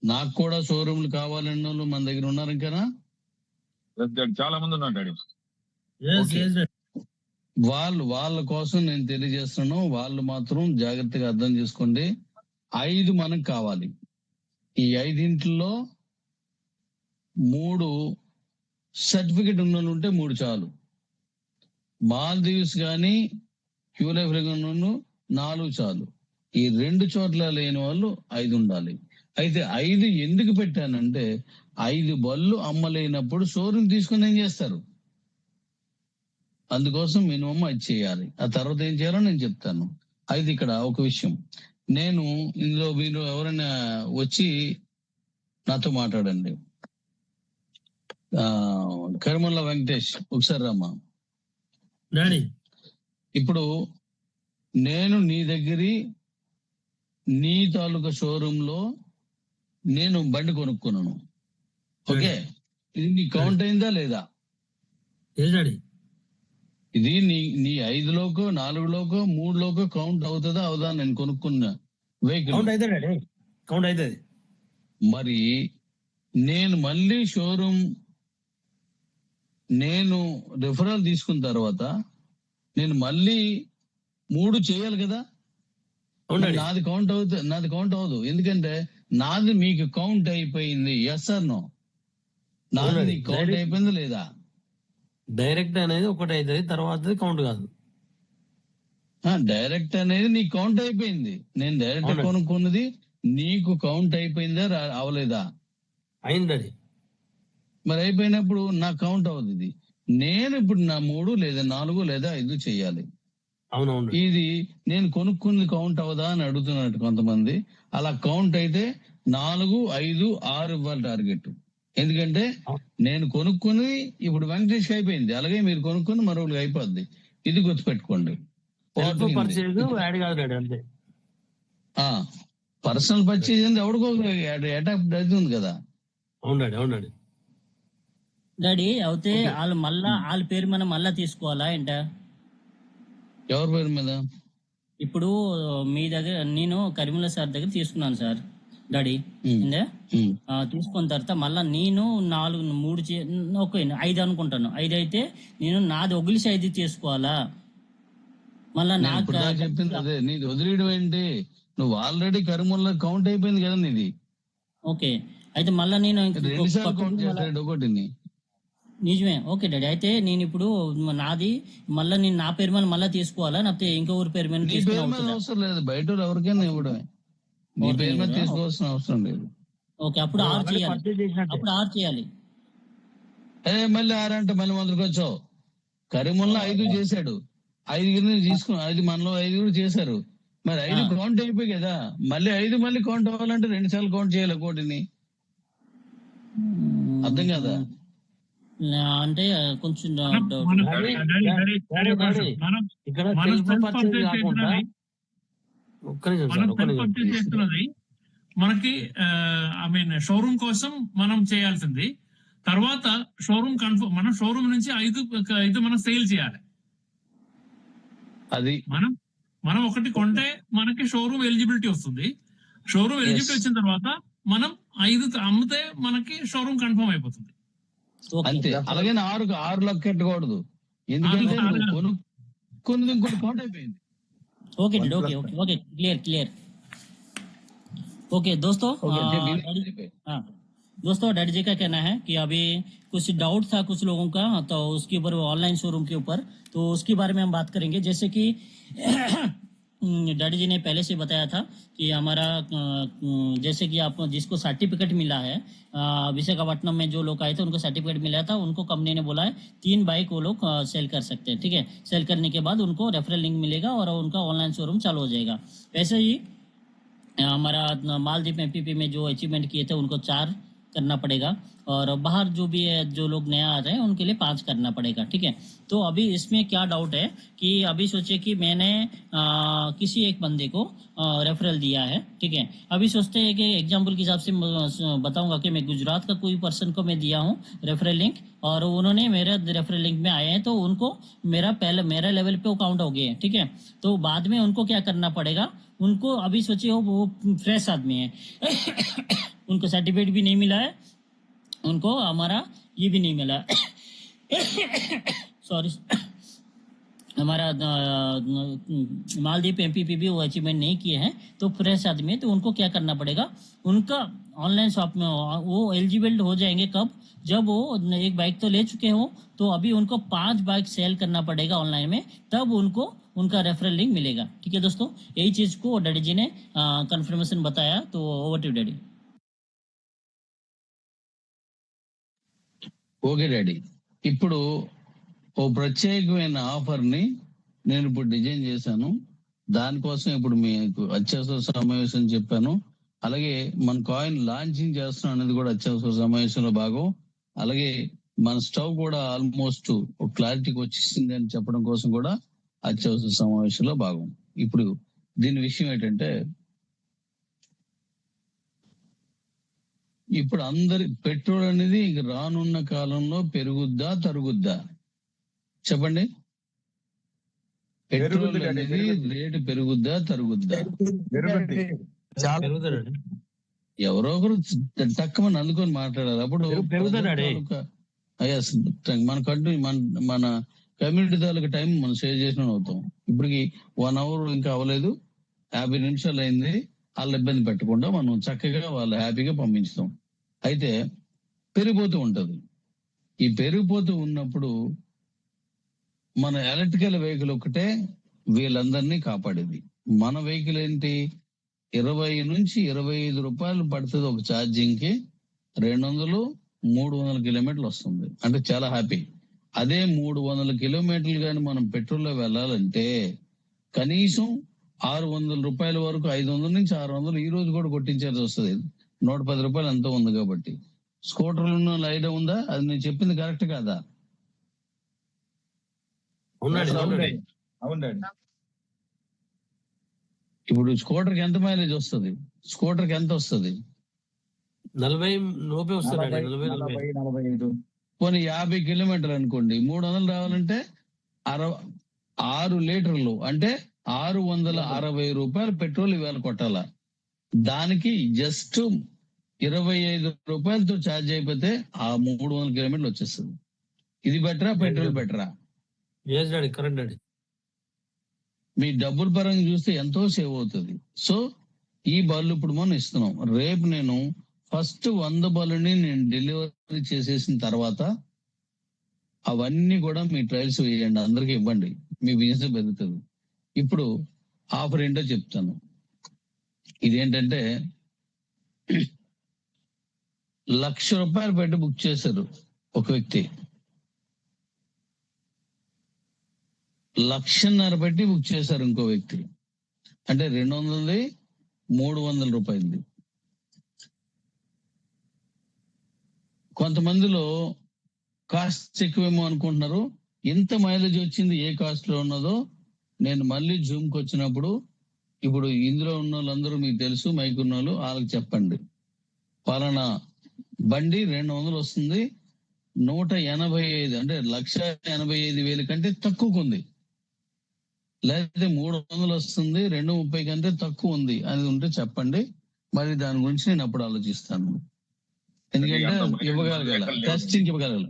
నాకు కూడా షోరూమ్లు కావాలన్న వాళ్ళు మన దగ్గర ఉన్నారు ఇంకానా? చాలా మంది ఉన్నారు డాడీ. వాళ్ళ కోసం నేను తెలియజేస్తున్నాను. వాళ్ళు మాత్రం జాగ్రత్తగా అర్థం చేసుకోండి. 5 మనకు కావాలి. ఈ 5 3 సర్టిఫికెట్ ఉన్న ఉంటే 3 చాలు. మాల్దీవ్స్ కానీ క్యూలైఫ్ 4 చాలు. ఈ 2 చోట్ల లేని వాళ్ళు 5 ఉండాలి. అయితే 5 ఎందుకు పెట్టానంటే 5 బళ్ళు అమ్మలేనప్పుడు షోరూమ్ తీసుకుని ఏం చేస్తారు, అందుకోసం మినిమం అది చేయాలి. ఆ తర్వాత ఏం చేయాలో నేను చెప్తాను. అయితే ఇక్కడ ఒక విషయం, నేను ఇందులో మీరు ఎవరైనా వచ్చి నాతో మాట్లాడండి. కరిమల్ల వెంకటేష్ ఒకసారి రమ్మా. ఇప్పుడు నేను నీ దగ్గరి నీ తాలూకా షోరూమ్ లో నేను బండి కొనుక్కున్నాను. ఓకే, ఇది నీ కౌంట్ అయిందా లేదా? ఇది నీ 5లోకో 4లోకో 3లోకో కౌంట్ అవుతుందా అవదా? నేను కొనుక్కున్న వెహికల్ మరి నేను మళ్ళీ షోరూమ్ నేను రిఫరల్ తీసుకున్న తర్వాత నేను మళ్ళీ 3 చేయాలి కదా. నాది కౌంట్ అవ్వదు, ఎందుకంటే నాది మీకు కౌంట్ అయిపోయింది. Yes or no? నాది నీకు కౌంట్ అయిపోయింది లేదా? డైరెక్ట్ అనేది ఒకటి అవుతుంది, తర్వాత కౌంట్ కాదు. డైరెక్ట్ అనేది నీకు కౌంట్ అయిపోయింది. నేను డైరెక్ట్ కొనుక్కున్నది నీకు కౌంట్ అయిపోయిందా అవలేదా? అయింది అది. మరి అయిపోయినప్పుడు నాకు కౌంట్ అవుతుంది. నేను ఇప్పుడు నా 3 లేదా 4 లేదా 5 చెయ్యాలి. అవునవును, ఇది నేను కొనుక్కున్నది కౌంట్ అవదా అని అడుగుతున్నట్టు కొంతమంది. అలా కౌంట్ అయితే 4, 5, 6 ఇవ్వాలి టార్గెట్. ఎందుకంటే నేను కొనుక్కుని ఇప్పుడు వెంకటేష్ అయిపోయింది, అలాగే మీరు కొనుక్కుని మరొకరికి అయిపోద్ది. ఇది గుర్తుపెట్టుకోండి. పర్సనల్ పర్చేజ్ అంటే ఎవరికో అటాక్ అవుతుంది కదా. అవునండి. డాడీ అయితే వాళ్ళు మళ్ళా వాళ్ళ పేరు మనం మళ్ళా తీసుకోవాలా ఏంట? ఎవరి పేరు మీద? ఇప్పుడు మీ దగ్గర నేను కరీముల్లా సార్ దగ్గర తీసుకున్నాను సార్ డాడీ. తీసుకున్న తర్వాత మళ్ళా నేను 5 అనుకుంటాను. 5 అయితే నేను నాది ఒగిలిసి 5 చేసుకోవాలా? మళ్ళా నాకు చెప్పింది అదే, నీది వదిలేయడం ఏంటి? నువ్వు ఆల్రెడీ కరీముల్లా కౌంట్ అయిపోయింది కదా నీది. ఓకే, అయితే మళ్ళా నేను 2 సార్లు కౌంట్ చేస్తాడు ఒకటిని. నిజమే. Okay daddy. అయితే నేను ఇప్పుడు నాది మళ్ళా నేను నా పేరు మీద మళ్ళా తీసుకోవాలా? లేకపోతే ఇంకో ఊరి పేరు మీద నీ తీసుకుని పేరు మీద అవుతుందా? అవసరం లేదు, బయట వాళ్ళు ఎవరికైనా ఇవ్వడమే. నీ ఎవరికైనా పేరు మీద ఇవ్వరా? తీసుకోవాల్సిన అవసరం లేదు. ఓకే. అప్పుడు 6 ఆల్రెడీ చేయాలి. పర్చేజ్ చేసినట్టే. అప్పుడు 6 చేయాలి. మళ్ళీ 6 అంటే మళ్ళీ మొదటికి వచ్చావు. కరీముల్లా 5 చేశాడు, 5 తీసుకుని 5 మనలో 5 కూడా చేశారు. మరి 5 ఆ. కౌంట్ అయిపోయి కదా, మళ్ళీ 5 మళ్ళీ కౌంట్ అవ్వాలంటే 2 సార్లు కౌంట్ చేయాలి కోటిని. అర్థం కదా? అంటే కొంచెం మనం డౌట్. మనం డాడీ, డాడీ ఒక నిమిషం. మనం ఇక్కడ మనం సెల్ఫ్ సెల్ఫ్ పర్చేజ్ పర్చేస్ కాకుండా చేస్తున్నది ఒక్క నిమిషం మనం సార్, ఒక్క సెల్ఫ్ నిమిషం పర్చేస్ చేస్తున్నది మనకి ఐ మీన్ షోరూమ్ కోసం మనం చేయాల్సింది. తర్వాత షోరూమ్ కన్ఫర్మ్, మనం షోరూమ్ నుంచి 5 మనం సేల్ చేయాలి. అది మనం మనం ఒకటి కొంటే మనకి షోరూమ్ ఎలిజిబిలిటీ వస్తుంది. షోరూమ్ ఎలిజిబిలిటీ వచ్చిన తర్వాత మనం 5 అమ్మితే మనకి షోరూమ్ కన్ఫర్మ్ అయిపోతుంది. ఓకే. అంతే. అలాగే 6 లెక్కెట్టకూడదు, ఎందుకంటే ఆరు నువ్వు కాదు. కొనుక్కున్నది ఇంకోటి కౌంట్ అయిపోయింది. Okay dad, okay okay okay, clear clear. Okay दोस्तों, हाँ दोस्तों, डैडी जी का कहना है कि अभी कुछ डाउट था कुछ लोगों का, तो उसके ऊपर ऑनलाइन शोरूम के ऊपर, तो उसके बारे में हम बात करेंगे। जैसे कि डैडी जी ने पहले से बताया था कि हमारा जैसे कि आप जिसको सर्टिफिकेट मिला है, विशाखापट्टनम में जो लोग आए थे उनको सर्टिफिकेट मिला था, उनको कंपनी ने बोला है 3 बाइक वो लोग सेल कर सकते हैं। ठीक है, सेल करने के बाद उनको रेफरल लिंक मिलेगा और उनका ऑनलाइन शोरूम चालू हो जाएगा। वैसे ही हमारा मालदीप एमपीपी में जो अचीवमेंट किए थे उनको 4 करना पड़ेगा, और बाहर जो भी है जो लोग नया आ रहे हैं उनके लिए 5 करना पड़ेगा। ठीक है, तो अभी इसमें क्या डाउट है कि अभी सोचे कि मैंने किसी एक बंदे को रेफरल दिया है। ठीक है, अभी सोचते हैं कि एग्जाम्पल के हिसाब से बताऊंगा कि मैं गुजरात का कोई पर्सन को मैं दिया हूँ रेफरल लिंक, और उन्होंने मेरे रेफरल लिंक में आए हैं, तो उनको मेरा लेवल पे वो काउंट हो गए हैं। ठीक है, तो बाद में उनको क्या करना पड़ेगा, उनको अभी सोचिए वो फ्रेश आदमी है उनको सर्टिफिकेट भी नहीं मिला है, उनको हमारा ये भी नहीं मिला सॉरी हमारा मालदीप एमपीपी भी वो अचीवमेंट नहीं किए हैं, तो फ्रेश आदमी है, तो उनको क्या करना पड़ेगा, उनका ऑनलाइन शॉप में वो एलिजिबल हो जाएंगे कब, जब वो एक बाइक तो ले चुके हो, तो अभी उनको 5 बाइक सेल करना पड़ेगा ऑनलाइन में, तब उनको उनका रेफरल लिंक मिलेगा। ठीक है दोस्तों, यही चीज को डैडी जी ने कंफर्मेशन बताया। तो over to daddy. Okay daddy, ఇప్పుడు ఓ ప్రత్యేకమైన ఆఫర్ ని నేను ఇప్పుడు డిజైన్ చేశాను. దానికోసం ఇప్పుడు మీకు అత్యవసర సమావేశం చెప్పాను. అలాగే మన కాయిన్ లాంచింగ్ చేస్తున్నాం అనేది కూడా అత్యవసర సమావేశంలో భాగం. అలాగే మన స్టవ్ కూడా ఆల్మోస్ట్ ఒక క్లారిటీకి వచ్చేసింది అని చెప్పడం కోసం కూడా అత్యవసర సమావేశంలో భాగం. ఇప్పుడు దీని విషయం ఏంటంటే, ఇప్పుడు అందరి పెట్రోల్ అనేది ఇంక రానున్న కాలంలో పెరుగుద్దా తరుగుద్దా చెప్పండి? పెట్రోల్ అనేది రేటు పెరుగుద్దా తరుగుద్దా? పెరుగుతాడండి. ఎవరో ఒకరు తక్కువని అందుకొని మాట్లాడాలి. అప్పుడు పెరుగుతాడండి. మన కమ్యూనిటీ తాలూకు టైం మనం సేవ్ చేసిన అవుతాం. ఇప్పటికి 1 అవర్ ఇంకా అవ్వలేదు, 50 నిమిషాలు అయింది. వాళ్ళు ఇబ్బంది పెట్టకుండా మనం చక్కగా వాళ్ళు హ్యాపీగా పంపించుతాం. అయితే పెరిగిపోతూ ఉంటది. ఈ పెరిగిపోతూ ఉన్నప్పుడు మన ఎలక్ట్రికల్ వెహికల్ ఒకటే వీళ్ళందరినీ కాపాడేది. మన వెహికల్ ఏంటి, 20 నుంచి 25 రూపాయలు పడుతుంది ఒక ఛార్జింగ్ కి, 200-300 కిలోమీటర్లు వస్తుంది. అంటే చాలా హ్యాపీ. అదే 300 కిలోమీటర్లు కానీ మనం పెట్రోల్లో వెళ్ళాలంటే కనీసం 600 రూపాయల వరకు, 500 నుంచి 600 ఈ రోజు కూడా కొట్టించాల్సి వస్తుంది. 110 రూపాయలు ఎంతో ఉంది కాబట్టి. స్కూటర్లు ఐడియా ఉందా? అది నేను చెప్పింది కరెక్ట్ కాదా? ఇప్పుడు స్కూటర్కి ఎంత మైలేజ్ వస్తుంది, స్కూటర్కి ఎంత వస్తుంది? 40 లోపే వస్తాడండి. 45. పోనీ 50 కిలోమీటర్లు అనుకోండి, 300 రావాలంటే 6 లీటర్లు అంటే 660 రూపాయలు పెట్రోల్ ఇవాళ కొట్టాలా. దానికి జస్ట్ 25 రూపాయలతో ఛార్జ్ అయిపోతే ఆ 300 కిలోమీటర్లు వచ్చేస్తుంది. ఇది బెటరా పెట్రోల్ బెటరా? Yes daddy, correct daddy. మీ డబ్బుల పరంగా చూస్తే ఎంతో సేవ్ అవుతుంది. సో ఈ బళ్ళు ఇప్పుడు మనం ఇస్తున్నాం. రేపు నేను ఫస్ట్ 100 బళ్ళని నేను డెలివరీ చేసేసిన తర్వాత అవన్నీ కూడా మీ ట్రయల్స్ వేయండి, అందరికి ఇవ్వండి, మీ బిజినెస్ పెరుగుతుంది. ఇప్పుడు ఆఫర్ ఏంటో చెప్తాను. ఇదేంటంటే 1,00,000 రూపాయలు పెట్టి బుక్ చేశారు ఒక వ్యక్తి, 1,50,000 పెట్టి బుక్ చేశారు ఇంకో వ్యక్తి, అంటే 200, 300 రూపాయలది. కొంతమందిలో కాస్ట్ ఎక్కువేమో అనుకుంటున్నారు. ఎంత మైలేజ్ వచ్చింది, ఏ కాస్ట్ లో ఉన్నదో నేను మళ్ళీ జూమ్ కి వచ్చినప్పుడు, ఇప్పుడు ఇందులో ఉన్న వాళ్ళందరూ మీకు తెలుసు, మైక్ ఉన్న వాళ్ళు వాళ్ళకి చెప్పండి. పలానా బండి 200 వస్తుంది, 185 అంటే 1,85,000 కంటే తక్కువకు ఉంది, లేకపోతే 300 వస్తుంది 230 కంటే తక్కువ ఉంది అని ఉంటే చెప్పండి. మరి దాని గురించి నేను అప్పుడు ఆలోచిస్తాను. ఎందుకంటే ఇవ్వగలగాల, టెస్టింగ్ ఇవ్వగలగాలి.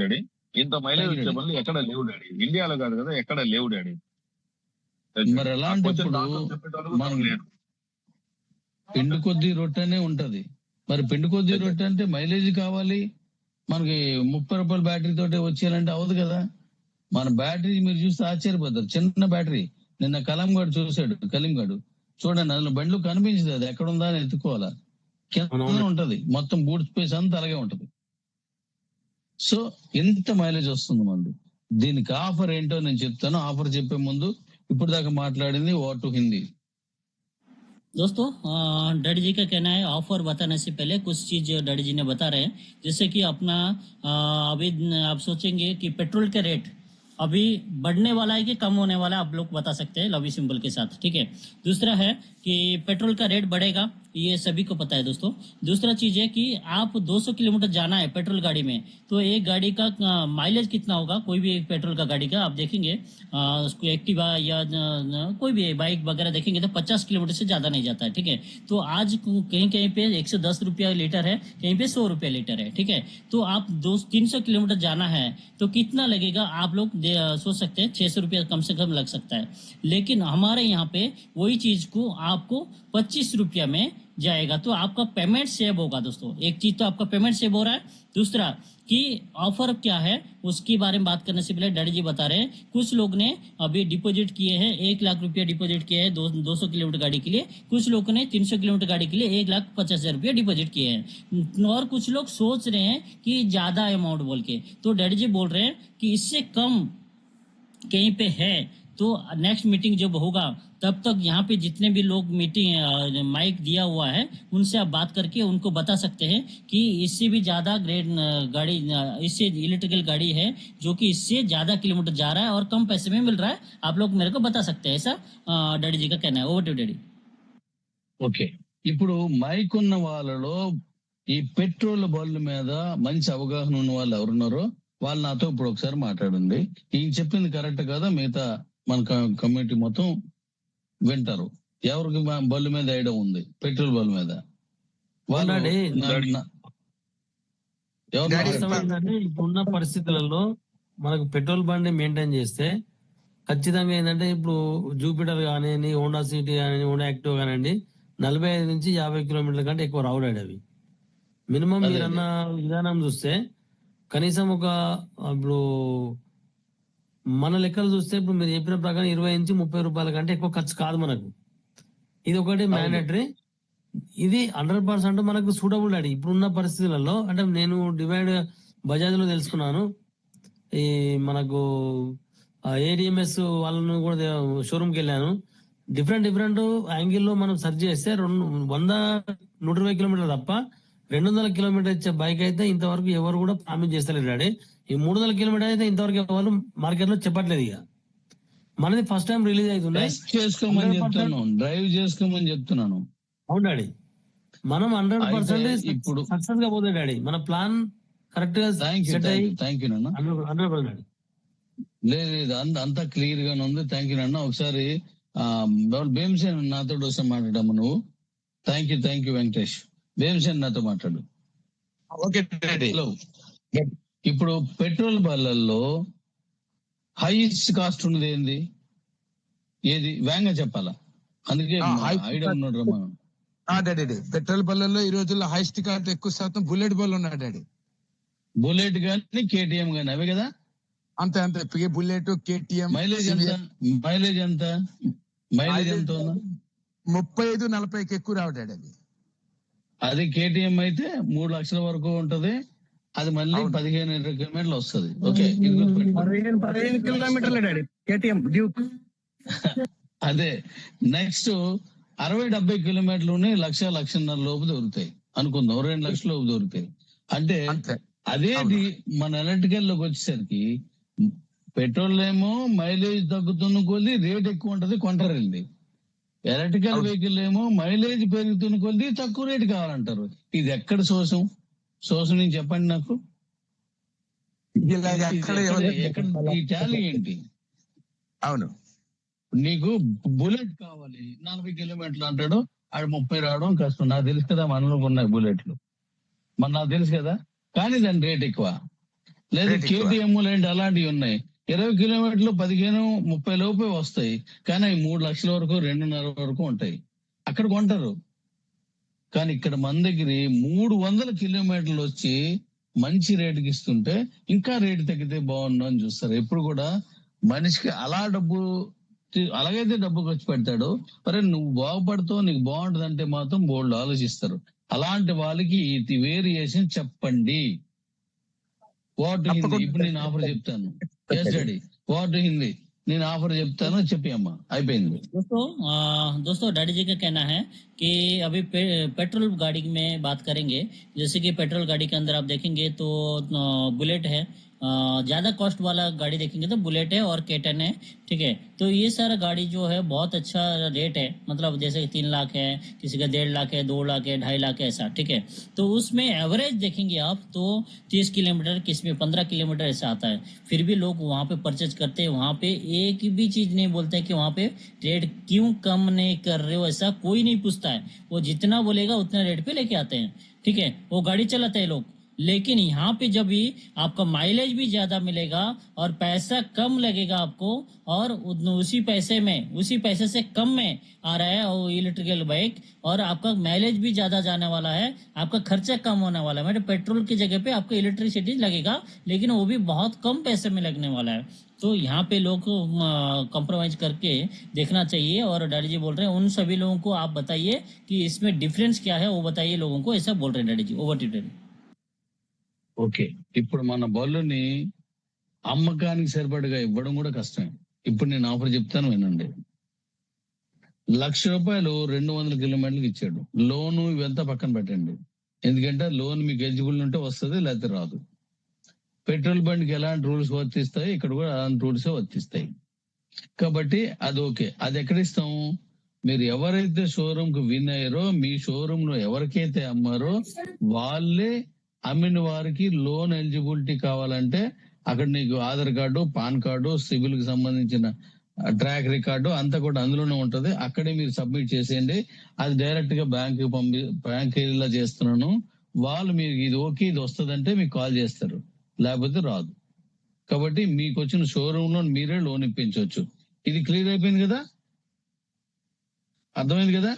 డాడీ ఇంత మైలేజ్ Thank you, వచ్చే Daddy. పనులు ఎక్కడ లేవు డాడీ, ఇండియాలో కాదు కదా, ఎక్కడ లేవు డాడీ. మరి ఎలాంటప్పుడు మనం పిండి కొద్ది రొట్టెనే ఉంటది. మరి పిండి కొద్ది రొట్టె అంటే మైలేజ్ కావాలి మనకి. 30 రూపాయల బ్యాటరీ తోటి వచ్చేయాలంటే అవదు కదా. మన బ్యాటరీ మీరు చూస్తే ఆశ్చర్యపోతారు, చిన్న బ్యాటరీ. నిన్న కలంగాడు చూశాడు, కలీంగాడు చూడండి, అందులో బండ్లు కనిపించదు, అది ఎక్కడ ఉందా అని ఎత్తుకోవాలా, కింద ఉంటది, మొత్తం బూట్ స్పేస్ అంతా అలాగే ఉంటది. సో ఎంత మైలేజ్ వస్తుంది మంది. దీనికి ఆఫర్ ఏంటో నేను చెప్తాను. ఆఫర్ చెప్పే ముందు ఇప్పుడు దాకా మాట్లాడింది ఓ టు హిందీ. दोस्तों डैडी जी का कहना है ऑफर बताने से पहले कुछ चीज डैडी जी ने बता रहे हैं, जैसे कि अपना अभी आप सोचेंगे कि पेट्रोल का रेट अभी बढ़ने वाला है कि कम होने वाला है, आप लोग बता सकते हैं लवी सिंबल के साथ, ठीक है। दूसरा है कि पेट्रोल का रेट बढ़ेगा, ये सभी को पता है दोस्तों। दूसरा चीज है कि आप 200 किलोमीटर जाना है पेट्रोल गाड़ी में, तो एक गाड़ी का माइलेज कितना होगा, कोई भी एक पेट्रोल का गाड़ी का आप देखेंगे, उसको एक्टिवा या कोई भी बाइक वगैरह देखेंगे तो 50 किलोमीटर से ज्यादा नहीं जाता है, ठीक है। तो आज कहीं कहीं पे 110 रुपया लीटर है, कहीं पे 100 रुपया लीटर है, ठीक है। तो आप 300 किलोमीटर जाना है तो कितना लगेगा, आप लोग सोच सकते हैं 600 रुपया कम से कम लग सकता है। लेकिन हमारे यहाँ पे वही चीज को आपको 25 रुपया में जाएगा, तो आपका पेमेंट सेव होगा दोस्तों। एक चीज तो आपका पेमेंट सेव हो रहा है, दूसरा कि ऑफर क्या है उसके बारे में बात करने से पहले डैडी जी बता रहे हैं, कुछ लोग ने अभी डिपॉजिट किए हैं, 1,00,000 रुपया डिपॉजिट किया है 200 किलोमीटर गाड़ी के लिए, कुछ लोगों ने 300 किलोमीटर गाड़ी के लिए 1,50,000 रुपया डिपॉजिट किए हैं, और कुछ लोग सोच रहे हैं कि ज्यादा अमाउंट बोल के। तो डैडी जी बोल रहे हैं कि इससे कम कहीं पे है तो नेक्स्ट मीटिंग जब होगा तब तक यहाँ पे जितने भी लोग मीटिंग माइक दिया हुआ है उनसे आप बात करके उनको बता सकते हैं कि इससे भी ज्यादा ग्रेड गाड़ी, इससे इलेक्ट्रिकल गाड़ी है जो कि इससे ज्यादा किलोमीटर जा रहा है और कम पैसे में मिल रहा है, आप लोग मेरे को बता सकते हैं। ऐसा डैडी जी का कहना है। Over to daddy. ఓకే, ఇప్పుడు మైక్ ఉన్న వాళ్ళలో ఈ పెట్రోల్ బళ్ళు మీద మంచి అవగాహన ఉన్న వాళ్ళు ఎవరున్నారో వాళ్ళు నాతో ఇప్పుడు ఒకసారి మాట్లాడండి. ఈయన చెప్పింది కరెక్ట్ కదా, మిగతా మన కమ్యూనిటీ మొత్తం వింటారు. ఎవరికి బళ్ళు మీద ఐడియా ఉంది పెట్రోల్ బళ్ళు మీద వాళ్ళు ఇప్పుడున్న పరిస్థితులలో మనకు పెట్రోల్ బండి మెయింటైన్ చేస్తే ఖచ్చితంగా ఏంటంటే ఇప్పుడు జూపిటర్ కానివ్వండి, హోండా సిటీ కానీ, హోండా యాక్టివ్ కానివ్వండి, 45 నుంచి 50 కిలోమీటర్ల కంటే ఎక్కువ రావుడాడు అవి. మినిమం మీరన్న విధానం చూస్తే కనీసం ఒక ఇప్పుడు మన లెక్కలు చూస్తే ఇప్పుడు మీరు చెప్పిన ప్రకారం 20 నుంచి 30 రూపాయల కంటే ఎక్కువ ఖర్చు కాదు మనకు. ఇది ఒకటి మ్యాండేటరీ, ఇది 100% మనకు సూటబుల్ అడి ఇప్పుడున్న పరిస్థితులలో. అంటే నేను డివైడ్ బజాజ్ లో తెలుసుకున్నాను, ఈ మనకు ఏడిఎంఎస్ వాళ్ళను కూడా షోరూమ్కి వెళ్ళాను. డిఫరెంట్ యాంగిల్లో మనం సెర్చ్ చేస్తే 100-120 కిలోమీటర్లు తప్ప 200 కిలోమీటర్ ఇచ్చే బైక్ అయితే ఇంతవరకు ఎవరు కూడా ప్రామిస్ చేస్తలేరు డాడీ. ఈ 300 కిలోమీటర్ అయితే ఇంతవరకు ఎవరు మార్కెట్ లో చెప్పట్లేదు. ఇక మనది ఫస్ట్ టైం రిలీజ్ అవుతుంది, డ్రైవ్ చేసుకోమని చెప్తున్నాను. అవును డాడీ, మనం 100% ఇప్పుడు సక్సెస్ గా పోతుంది డాడీ. మన ప్లాన్ కరెక్ట్ గా సెట్ అయ్యి 100% డాడీ. లేదు అంతా క్లియర్ గానే ఉంది. థ్యాంక్ యూ నాన్న. ఒకసారి భీమసేన్ నాతో ఒకసారి మాట్లాడము నువ్వు. Thank you Venkatesh. భీమసేన్ నాతో మాట్లాడు. హలో, ఇప్పుడు పెట్రోల్ బళ్ళల్లో హైయెస్ట్ కాస్ట్ ఉన్నది ఏంది, ఏది వేగంగా చెప్పాలా? అందుకే ఐడియా ఉన్నాడు మనం. డాడీ పెట్రోల్ బళ్ళల్లో ఈ రోజుల్లో హైయెస్ట్ కాస్ట్ ఎక్కువ శాతం బుల్లెట్ బళ్ళు ఉన్నాయి డాడీ. బుల్లెట్ గానీ కేటీఎం గానీ అవే కదా. అంతే అంతే బుల్లెట్ కేటీఎం మైలేజ్ ఎంత? మైలేజ్ ఎంత? మైలేజ్ ఎంత ఉందా? 35-40కి ఎక్కువ రావు డాడీ అది. అది కేటీఎం అయితే 3 లక్షల వరకు ఉంటది. అది మళ్ళీ అవును. 15-20 కిలోమీటర్లు వస్తుంది. ఓకే, ఇది గుర్తుపెట్టుకోండి. 15 కిలోమీటర్లు డాడీ కేటీఎం డ్యూక్. అదే నెక్స్ట్ 60-70 కిలోమీటర్లు 1,00,00,000 లోపు దొరుకుతాయి అనుకుందాం. 2 లక్షల లోపు దొరుకుతాయి. అంటే అంతే. అదేది మన ఎలక్ట్రికల్ లోకి వచ్చేసరికి పెట్రోల్ ఏమో మైలేజ్ తగ్గుతున్న కొద్ది రేట్ ఎక్కువ ఉంటది, కొంటారండి. ఎలక్ట్రికల్ వెహికల్ ఏమో మైలేజ్ పెరుగుతున్న కొద్ది తక్కువ రేటు కావాలంటారు. ఇది ఎక్కడ శోషం నుంచి చెప్పండి నాకు. ఇలాగ అక్కడ ఎక్కడ ఈ టాలీ ఏంటి? అవును, నీకు బుల్లెట్ కావాలి 40 కిలోమీటర్లు అంటాడు, ఆడు 30 రావడం కష్టం. నాకు తెలుసు కదా, మనలో ఉన్నాయి బుల్లెట్లు, నాకు తెలుసు కదా. కానీ దాని రేట్ ఎక్కువ. లేదా కేటీఎం లాంటి అలాంటివి ఉన్నాయి, 20 కిలోమీటర్లు 15-30 లోపే వస్తాయి. కానీ అవి 3 లక్షల వరకు 2.5 వరకు ఉంటాయి. అక్కడ కొంటారు. కానీ ఇక్కడ మన దగ్గర 300 కిలోమీటర్లు వచ్చి మంచి రేటుకి ఇస్తుంటే ఇంకా రేటు తగ్గితే బాగుండు అని చూస్తారు. ఎప్పుడు కూడా మనిషికి అలా అలాగైతే డబ్బు ఖర్చు పెడతాడు. మరి నువ్వు బాగుపడతావు, నీకు బాగుంటది అంటే మాత్రం బోల్డ్ ఆలోచిస్తారు. అలాంటి వాళ్ళకి ఈ వేరియేషన్ చెప్పండి. వాట్ హిందీ ఇప్పుడు నేను ఆఫర్ చెప్తాను. ఎస్ డాడీ, వాట్ హిందీ నేను ఆఫర్ చెప్తాను, చెప్పి అమ్మా అయిపోయింది. दोस्तों डैडी जी का कहना है कि अभी पेट्रोल गाड़ी में बात करेंगे। जैसे कि पेट्रोल गाड़ी के अंदर आप देखेंगे तो बुलेट है, ज्यादा कॉस्ट वाला गाड़ी देखेंगे तो बुलेट है और K10 है, ठीक है। तो ये सारा गाड़ी जो है बहुत अच्छा रेट है, मतलब जैसे 3 लाख है, किसी का 1.5 लाख है, 2 लाख है, 2.5 लाख है, ऐसा, ठीक है। तो उसमें एवरेज देखेंगे आप तो 30 किलोमीटर, किसमें 15 किलोमीटर ऐसा आता है। फिर भी लोग वहाँ पे परचेज करते हैं। वहाँ पे एक भी चीज नहीं बोलते हैं कि वहाँ पे रेट क्यों कम नहीं कर रहे हो, ऐसा कोई नहीं पूछता है। वो जितना बोलेगा उतना रेट पे लेके आते हैं, ठीक है। वो गाड़ी चलाते हैं लोग। लेकिन यहाँ पे जब भी आपका माइलेज भी ज्यादा मिलेगा और पैसा कम लगेगा आपको, और उसी पैसे से कम में आ रहा है वो इलेक्ट्रिकल बाइक, और आपका माइलेज भी ज्यादा जाने वाला है, आपका खर्चा कम होने वाला है। मतलब पेट्रोल की जगह पे आपको इलेक्ट्रिसिटी लगेगा, लेकिन वो भी बहुत कम पैसे में लगने वाला है। तो यहाँ पे लोग को कॉम्प्रोमाइज करके देखना चाहिए। और डैडी जी बोल रहे हैं उन सभी लोगों को आप बताइए कि इसमें डिफरेंस क्या है, वो बताइए लोगों को, ऐसा बोल रहे हैं daddy ji. Over to daddy. Okay, ఇప్పుడు మన బళ్ళుని అమ్మకానికి సరిపడగా ఇవ్వడం కూడా కష్టమే. ఇప్పుడు నేను ఆఫర్ చెప్తాను, వినండి. ₹1,00,000 200 కిలోమీటర్లకు ఇచ్చాడు. లోను ఇవంతా పక్కన పెట్టండి, ఎందుకంటే లోన్ మీకు ఎలిజిబుల్ ఉంటే వస్తుంది, లేకపోతే రాదు. పెట్రోల్ బండికి ఎలాంటి రూల్స్ వర్తిస్తాయి, ఇక్కడ కూడా అలాంటి రూల్స్ వర్తిస్తాయి. కాబట్టి అది ఓకే. అది ఎక్కడ ఇస్తాము? మీరు ఎవరైతే షోరూమ్ కు విన్ అయ్యారో, మీ షోరూమ్ లో ఎవరికైతే అమ్మారో వాళ్ళే అమ్మిన వారికి లోన్ ఎలిజిబిలిటీ కావాలంటే అక్కడ నీకు Aadhaar card, pan card, civil కి సంబంధించిన ట్రాక్ రికార్డు అంతా కూడా అందులోనే ఉంటది. అక్కడే మీరు సబ్మిట్ చేసేయండి. అది డైరెక్ట్ గా బ్యాంక్ ఇలా చేస్తున్నాను, వాళ్ళు మీకు ఇది ఓకే ఇది వస్తుందంటే మీకు కాల్ చేస్తారు, లేకపోతే రాదు. కాబట్టి మీకు వచ్చిన షోరూమ్ లో మీరే లోన్ ఇప్పించవచ్చు. ఇది క్లియర్ అయిపోయింది కదా? అర్థమైంది కదా?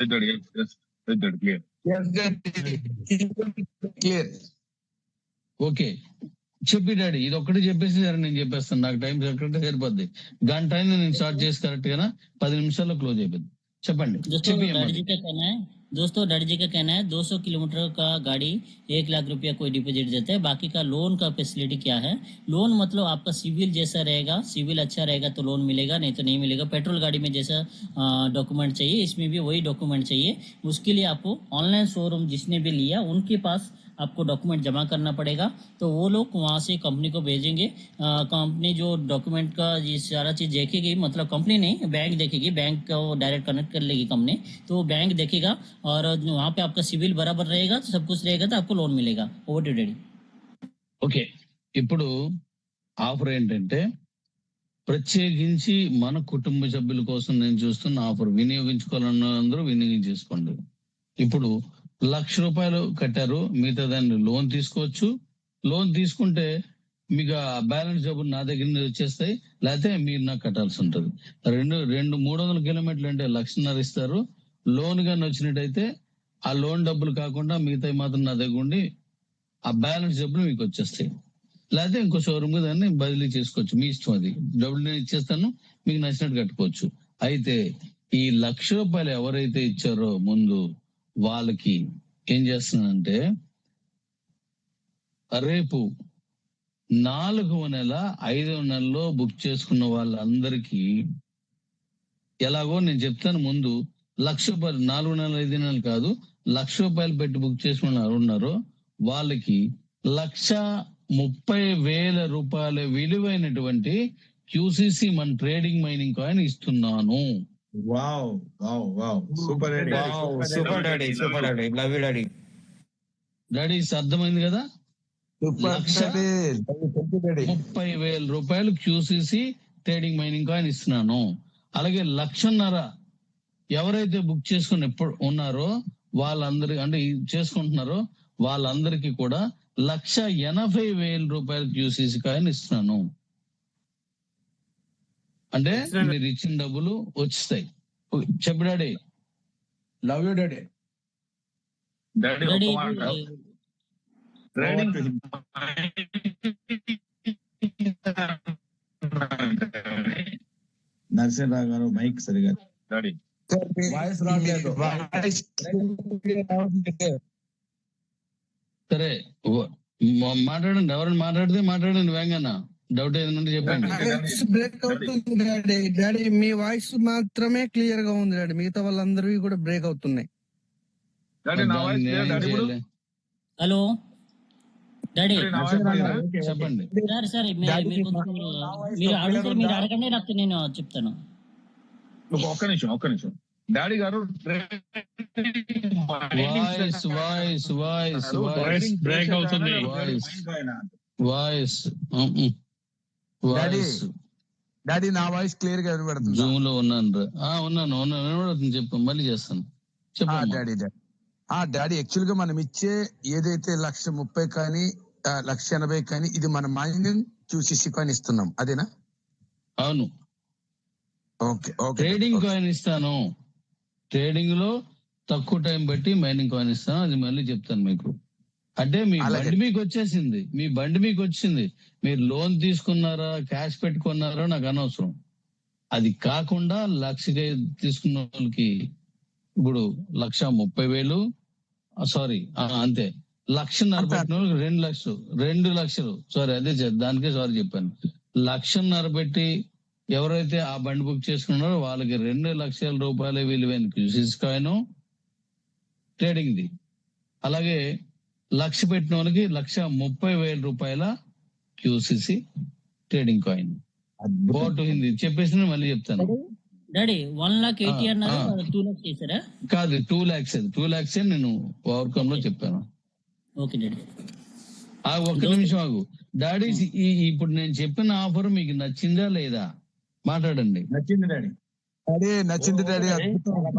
క్లియర్. ఓకే, చెప్పి డాడీ ఇది ఒక్కటి చెప్పేసి సరే నేను చెప్పేస్తాను. నాకు టైం కరెక్ట్ సరిపోద్ది. గంట అయింది నేను స్టార్ట్ చేసి కరెక్ట్ గా 10 నిమిషాల్లో క్లోజ్ అయిపోద్ది. చెప్పండి. दोस्तों डैडी जी का कहना है 200 किलोमीटर का गाड़ी 1 लाख रुपया कोई डिपॉजिट देता है। बाकी का लोन का फैसिलिटी क्या है? लोन मतलब आपका सिविल जैसा रहेगा, सिविल अच्छा रहेगा तो लोन मिलेगा, नहीं तो नहीं मिलेगा। पेट्रोल गाड़ी में जैसा डॉक्यूमेंट चाहिए, इसमें भी वही डॉक्यूमेंट चाहिए। उसके लिए आपको ऑनलाइन शोरूम जिसने भी लिया उनके पास आपको डॉक्यूमेंट जमा करना पड़ेगा। तो वो लोग वहाँ से कंपनी को भेजेंगे। कंपनी जो डॉक्यूमेंट का ये सारा चीज देखेगी, मतलब कंपनी नहीं, बैंक देखेगी, बैंक को डायरेक्ट कनेक्ट कर लेगी कंपनी। तो बैंक देखेगा और वहाँ पे आपका सिविल बराबर रहेगा, तो सब कुछ रहेगा, तो आपको लोन मिलेगा। Over to daddy. ఓకే, ఇప్పుడు ఆఫర్ ఏంటంటే ప్రత్యేకించి మన కుటుంబ సభ్యుల కోసం నేను చూస్తున్న ఆఫర్. వినియోగించుకోవాలన్న అందరూ వినియోగించేసుకోండి. ఇప్పుడు ₹1,00,000 కట్టారు, మిగతా దాన్ని లోన్ తీసుకోవచ్చు. లోన్ తీసుకుంటే మీకు ఆ బ్యాలెన్స్ డబ్బులు నా దగ్గర నుంచి వచ్చేస్తాయి, లేకపోతే మీరు నాకు కట్టాల్సి ఉంటుంది. 300 కిలోమీటర్లు అంటే 1,50,000 ఇస్తారు. లోన్ గాని వచ్చినట్టయితే ఆ లోన్ డబ్బులు కాకుండా మిగతా మాత్రం నా దగ్గర ఉండి ఆ బ్యాలెన్స్ డబ్బులు మీకు వచ్చేస్తాయి. లేకపోతే ఇంకో షోరూమ్ దాన్ని బదిలీ చేసుకోవచ్చు, మీ ఇష్టం. అది డబ్బులు నేను ఇచ్చేస్తాను, మీకు నచ్చినట్టు కట్టుకోవచ్చు. అయితే ఈ ₹1,00,000 ఎవరైతే ఇచ్చారో ముందు వాళ్ళకి ఏం చేస్తున్నానంటే రేపు 4వ నెల 5వ నెలలో బుక్ చేసుకున్న వాళ్ళందరికీ ఎలాగో నేను చెప్తాను. ముందు ₹1,00,000 4 నెలలు 5 నెలలు కాదు, ₹1,00,000 పెట్టి బుక్ చేసుకున్న ఉన్నారో వాళ్ళకి ₹1,30,000 విలువైనటువంటి QCC మన ట్రేడింగ్ మైనింగ్ కాయిన్ ఇస్తున్నాను. Wow wow wow super super daddy, super daddy, love you daddy. Daddy అర్థమైంది కదా? ₹1,30,000 QCC ట్రేడింగ్ మైనింగ్ కాయిన్ ఇస్తున్నాను. అలాగే 1,50,000 ఎవరైతే బుక్ చేసుకుని ఎప్పుడు ఉన్నారో వాళ్ళందరి అంటే చేసుకుంటున్నారో వాళ్ళందరికీ కూడా ₹1,80,000 QCC కాయిన్ ఇస్తున్నాను. అంటే మీరు ఇచ్చిన డబ్బులు వచ్చిస్తాయి. చెప్పు daddy. Love you daddy. Daddy daddy ఒక మాట. ట్రేడింగ్ నరసింహరావు గారు మైక్ సరిగా డాడీ వాయిస్ రావట్లేదు. సరే మాట్లాడండి, ఎవరైనా మాట్లాడండి వేగంగా. డౌట్ ఏదంటే చెప్పండి. బ్రేక్ అవుతుంది డాడీ. డాడీ మీ వాయిస్ మాత్రమే క్లియర్ గా ఉంది డాడీ, మిగతా వాళ్ళందరివి కూడా బ్రేక్ అవుతున్నాయి. డాడీ నా వాయిస్ క్లియర్ డాడీ ఇప్పుడు हेलो డాడీ. డాడీ నా వాయిస్ క్లియర్ చెప్పండి. సరే మీరు అడుగుతారు, మీరు అడగండి, నాకు నేను చెప్తాను. ఒక్క నిమిషం డాడీ గారు వాయిస్ బ్రేక్ అవుతుంది. వాయిస్ డాడీ నా వాయిస్ క్లియర్ గా వినబడుతుంది. జూమ్ లో ఉన్నాను. వినబడుతుంది. చెప్పు, మళ్ళీ చేస్తాను. చెప్పండి డాడీ. డాడీ యాక్చువల్ గా మనం ఇచ్చే ఏదైతే 1,30,000 కానీ 1,80,000 కానీ ఇది మన మైనింగ్ QCC కాయిన్ ఇస్తున్నాం, అదేనా? అవును. Okay okay. ట్రేడింగ్ కాయిన్ ఇస్తాను. ట్రేడింగ్ లో తక్కువ టైం బట్టి మైనింగ్ కాయిన్ ఇస్తాను. అది మళ్ళీ చెప్తాను మీకు. అంటే మీ బండి మీకు వచ్చేసింది, మీరు లోన్ తీసుకున్నారా క్యాష్ పెట్టుకున్నారా నాకు అనవసరం. అది కాకుండా 1,00,000 తీసుకున్న వాళ్ళకి ఇప్పుడు 1,30,000 సారీ అంతే 1,50,000 పెట్టిన వాళ్ళకి 2,00,000 సారీ అదే దానికే సారీ చెప్పాను. 1,50,000 పెట్టి ఎవరైతే ఆ బండి బుక్ చేసుకున్నారో వాళ్ళకి ₹2,00,000 విలువైన QCC కాయిన్ ట్రేడింగ్ ది. అలాగే 1,00,000 పెట్టిన వాళ్ళకి ₹1,30,000 QCC trading coin. Boat Hindi చెప్పేసి మళ్ళీ చెప్తాను. డాడీ 1,80,000 అన్నారు, 2 lakhs చేశారా? కాదు 2 lakhs. 2 lakhs నేను ఓవర్కమ్ లో చెప్పాను. Okay daddy. ఒక్క నిమిషం ఆగు డాడీ. ఇప్పుడు నేను చెప్పిన ఆఫర్ మీకు నచ్చిందా లేదా మాట్లాడండి. నచ్చింది డాడీ. నచ్చింది డాడీ.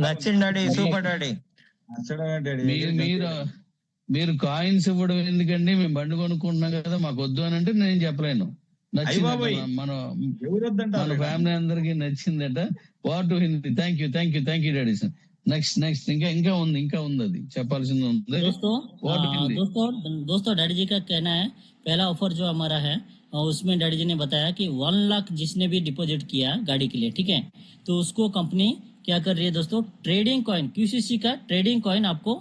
నచ్చింది డాడీ, సూపర్ డాడీ. మీరు కాయిన్స్ ఇవ్వడం ఎందుకండి? మేము బండి కొనుక్కుంటున్నాం కదా, మాకు వద్దు అని అంటే నేను చెప్పలేను. నచ్చింది మన ఫ్యామిలీ అందరికి నచ్చిందట. What Hindi. Thank you daddy. Next ఇంకా ఉంది అది చెప్పాల్సింది ఉంది. दोस्तों डैडी जी का कहना है पहला ऑफर जो हमारा है उसमें डैडी जी ने बताया कि 1 लाख जिसने भी डिपॉजिट किया गाड़ी के लिए, ठीक है, तो उसको कंपनी क्या कर रही है दोस्तों, ट्रेडिंग कॉइन QCC का ट्रेडिंग कॉइन आपको